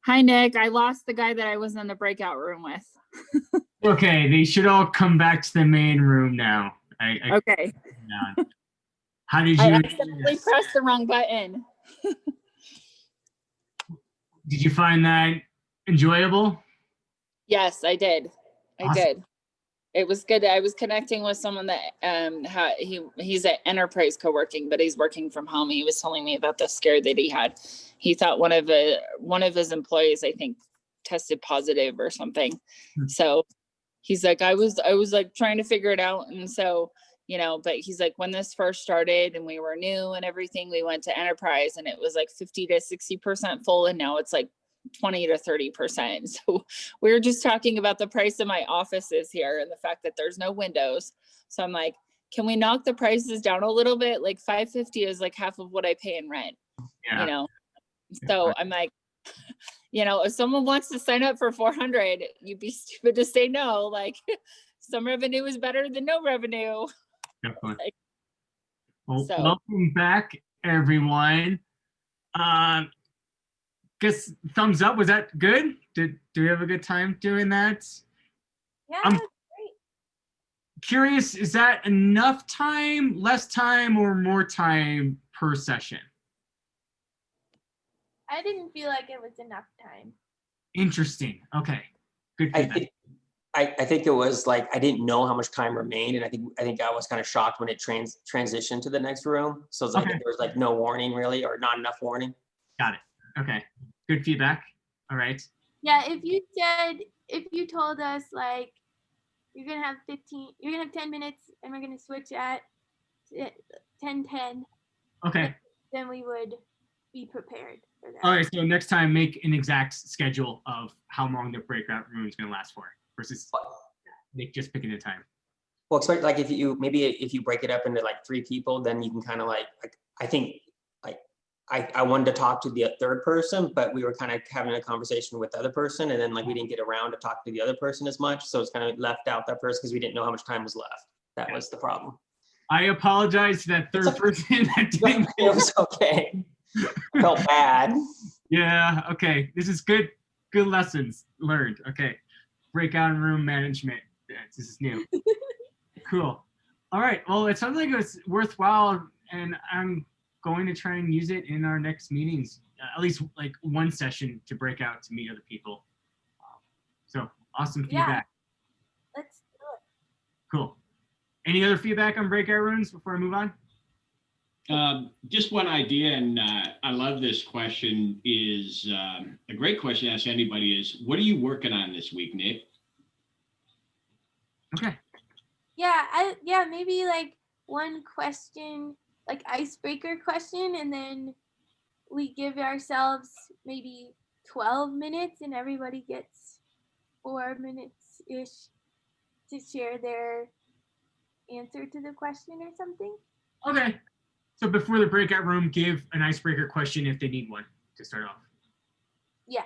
[SPEAKER 12] Hi, Nick. I lost the guy that I was in the breakout room with.
[SPEAKER 1] Okay, they should all come back to the main room now.
[SPEAKER 12] Okay.
[SPEAKER 1] How did
[SPEAKER 12] I
[SPEAKER 1] you?
[SPEAKER 12] accidentally pressed the wrong button.
[SPEAKER 1] Did you find that enjoyable?
[SPEAKER 12] Yes, I did. I
[SPEAKER 1] Awesome.
[SPEAKER 12] did. It was good. I was connecting with someone that he's at enterprise co-working, but he's working from home. He was telling me about the scare that he had. He thought one of his employees, I think, tested positive or something. So he's like, I was like trying to figure it out. And so, but he's like, when this first started and we were new and everything, we went to enterprise and it was like 50 to 60% full. And now it's like 20 to 30%. So we were just talking about the price of my offices here and the fact that there's no windows. So I'm like, can we knock the prices down a little bit? Like $550 is like half of what I pay in rent, So I'm like, if someone wants to sign up for 400, you'd be stupid to say no. Like some revenue is better than no revenue.
[SPEAKER 1] Definitely. Welcome back, everyone. guess thumbs up. Was that good? Do we have a good time doing that?
[SPEAKER 15] Yeah,
[SPEAKER 1] I'm
[SPEAKER 15] great.
[SPEAKER 1] curious, is that enough time, less time, or more time per session?
[SPEAKER 15] I didn't feel like it was enough time.
[SPEAKER 1] Interesting. Okay. Good feedback.
[SPEAKER 14] I think it was like I didn't know how much time remained, and I think I was kind of shocked when it transitioned to the next room. So it's like
[SPEAKER 1] Okay.
[SPEAKER 14] there was like no warning really, or not enough warning.
[SPEAKER 1] Got it. Okay. Good feedback. All right.
[SPEAKER 15] Yeah, if you told us like you're gonna have 10 minutes and we're gonna switch at 10:10.
[SPEAKER 1] Okay.
[SPEAKER 15] Then we would be prepared for that.
[SPEAKER 1] All right. So next time, make an exact schedule of how long the breakout room is going to last for, versus just picking a time.
[SPEAKER 14] Well, expect like if you break it up into like 3 people, then you can kind of like I think like I wanted to talk to the third person, but we were kind of having a conversation with the other person, and then like we didn't get around to talk to the other person as much, so it's kind of left out that person because we didn't know how much time was left. That was the problem.
[SPEAKER 1] I apologize to that third person that didn't.
[SPEAKER 14] It was okay. I felt bad.
[SPEAKER 1] Yeah. Okay. This is good. Good lessons learned. Okay. Breakout room management. Yeah, this is new. Cool. All right. Well, it sounds like it was worthwhile, and I'm going to try and use it in our next meetings. At least like one session to break out to meet other people. So awesome feedback.
[SPEAKER 15] Yeah. Let's do it.
[SPEAKER 1] Cool. Any other feedback on breakout rooms before I move on?
[SPEAKER 3] Just one idea, and I love this question, is a great question to ask anybody is, what are you working on this week, Nick?
[SPEAKER 1] Okay.
[SPEAKER 15] Yeah, maybe like one question, like icebreaker question, and then we give ourselves maybe 12 minutes and everybody gets 4 minutes-ish to share their answer to the question or something.
[SPEAKER 1] Okay. So before the breakout room, give an icebreaker question if they need one to start off.
[SPEAKER 15] Yeah.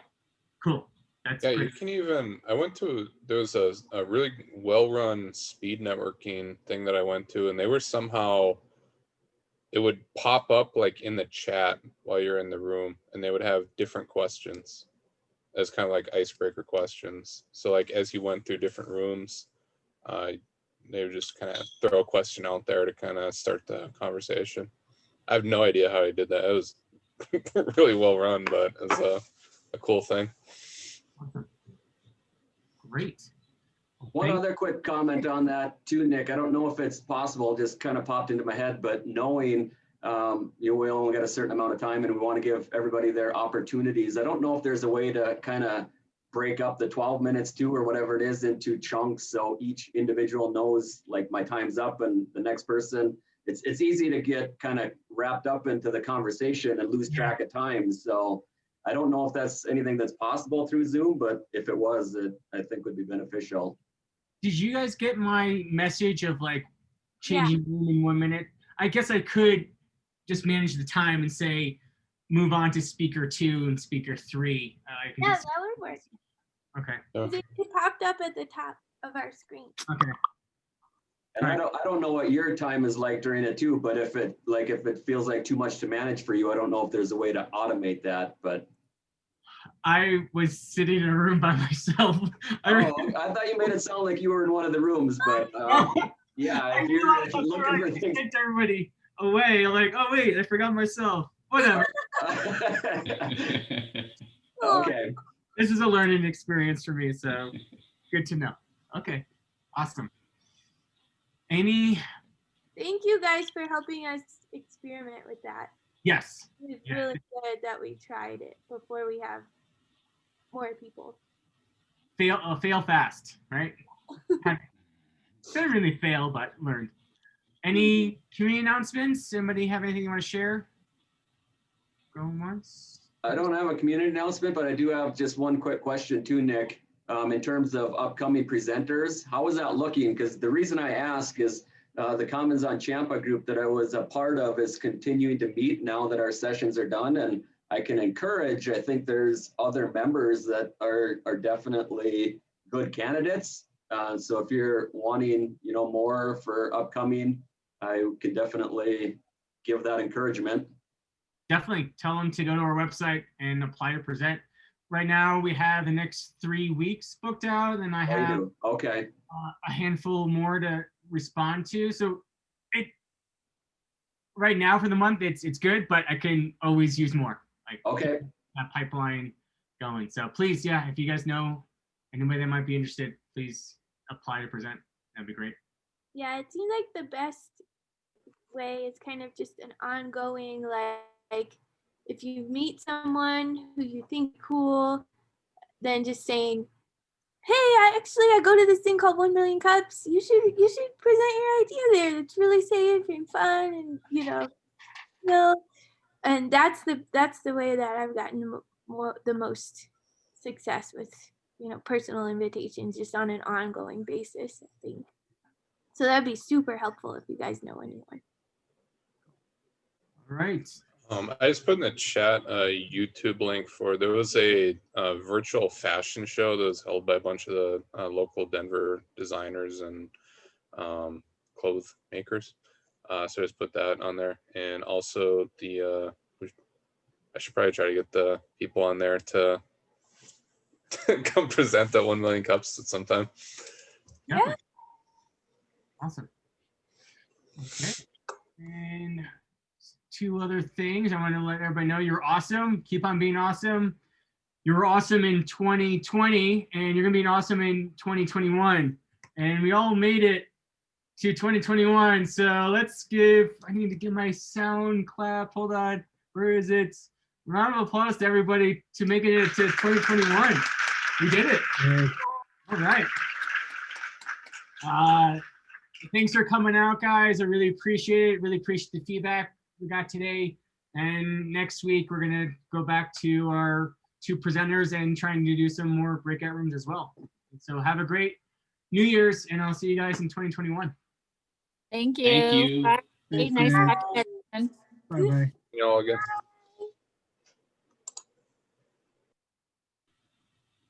[SPEAKER 1] Cool. That's
[SPEAKER 13] Yeah,
[SPEAKER 1] great.
[SPEAKER 13] you can even, there was a really well-run speed networking thing that I went to, and they were somehow, it would pop up like in the chat while you're in the room, and they would have different questions as kind of like icebreaker questions. So like as you went through different rooms, they would just kind of throw a question out there to kind of start the conversation. I have no idea how I did that. It was really well run, but it was a cool thing.
[SPEAKER 1] Great.
[SPEAKER 16] One other quick comment on that too, Nick. I don't know if it's possible, just kind of popped into my head, but knowing we only got a certain amount of time and we want to give everybody their opportunities. I don't know if there's a way to kind of break up the 12 minutes too, or whatever it is, into chunks, so each individual knows like my time's up and the next person. It's easy to get kind of wrapped up into the conversation and lose track of time. So I don't know if that's anything that's possible through Zoom, but if it was, it I think would be beneficial.
[SPEAKER 1] Did you guys get my message of like changing room in 1 minute? I guess I could just manage the time and say, move on to speaker 2 and speaker 3.
[SPEAKER 15] Yeah, that would work.
[SPEAKER 1] Okay.
[SPEAKER 15] It popped up at the top of our screen.
[SPEAKER 1] Okay.
[SPEAKER 16] And I don't know what your time is like during it too, but if it feels like too much to manage for you, I don't know if there's a way to automate that, but.
[SPEAKER 1] I was sitting in a room by myself.
[SPEAKER 16] I thought you made it sound like you were in one of the rooms, but yeah, if you're looking for things.
[SPEAKER 1] Sent everybody away. I'm like, oh wait, I forgot myself. Whatever.
[SPEAKER 16] Okay.
[SPEAKER 1] This is a learning experience for me, so good to know. Okay, awesome. Amy?
[SPEAKER 15] Thank you guys for helping us experiment with that.
[SPEAKER 1] Yes.
[SPEAKER 15] It's really good that we tried it before we have more people.
[SPEAKER 1] Fail fast, right? Didn't really fail, but learned. Any community announcements? Somebody have anything you want to share? Go once.
[SPEAKER 16] I don't have a community announcement, but I do have just one quick question too, Nick. In terms of upcoming presenters, how is that looking? Because the reason I ask is the Commons on Champa group that I was a part of is continuing to meet now that our sessions are done, and I can encourage, I think there's other members that are definitely good candidates. So if you're wanting, more for upcoming, I can definitely give that encouragement.
[SPEAKER 1] definitely tell them to go to our website and apply to present. Right now, we have the next 3 weeks booked out, and I have
[SPEAKER 16] Okay.
[SPEAKER 1] a handful more to respond to. So it right now for the month, it's good, but I can always use more. Like
[SPEAKER 16] Okay.
[SPEAKER 1] that pipeline going. So please, yeah, if you guys know anybody that might be interested, please apply to present. That'd be great.
[SPEAKER 15] Yeah, it seems like the best way is kind of just an ongoing, like if you meet someone who you think cool, then just saying, hey, I go to this thing called 1 Million Cups. You should present your idea there. It's really safe and fun, and and that's the way that I've gotten the most success with personal invitations, just on an ongoing basis, I think. So that'd be super helpful if you guys know anyone.
[SPEAKER 1] All right.
[SPEAKER 13] I just put in the chat a YouTube link for, there was a virtual fashion show that was held by a bunch of the local Denver designers and clothes makers. So I just put that on there. And also I should probably try to get the people on there to come present at 1 Million Cups at some time.
[SPEAKER 1] Yeah. Awesome. Okay. And 2 other things. I want to let everybody know you're awesome. Keep on being awesome. You were awesome in 2020, and you're going to be awesome in 2021. And we all made it to 2021. So let's I need to get my sound clap. Hold on. Where is it? Round of applause to everybody to make it to 2021. We did it. All right. Thanks for coming out, guys. I really appreciate it. Really appreciate the feedback we got today. And next week, we're going to go back to our 2 presenters and trying to do some more breakout rooms as well. So have a great New Year's, and I'll see you guys in 2021.
[SPEAKER 12] Thank you.
[SPEAKER 3] Thank you.
[SPEAKER 12] Bye. Nice talking to everyone.
[SPEAKER 2] Bye-bye.
[SPEAKER 13] You all again.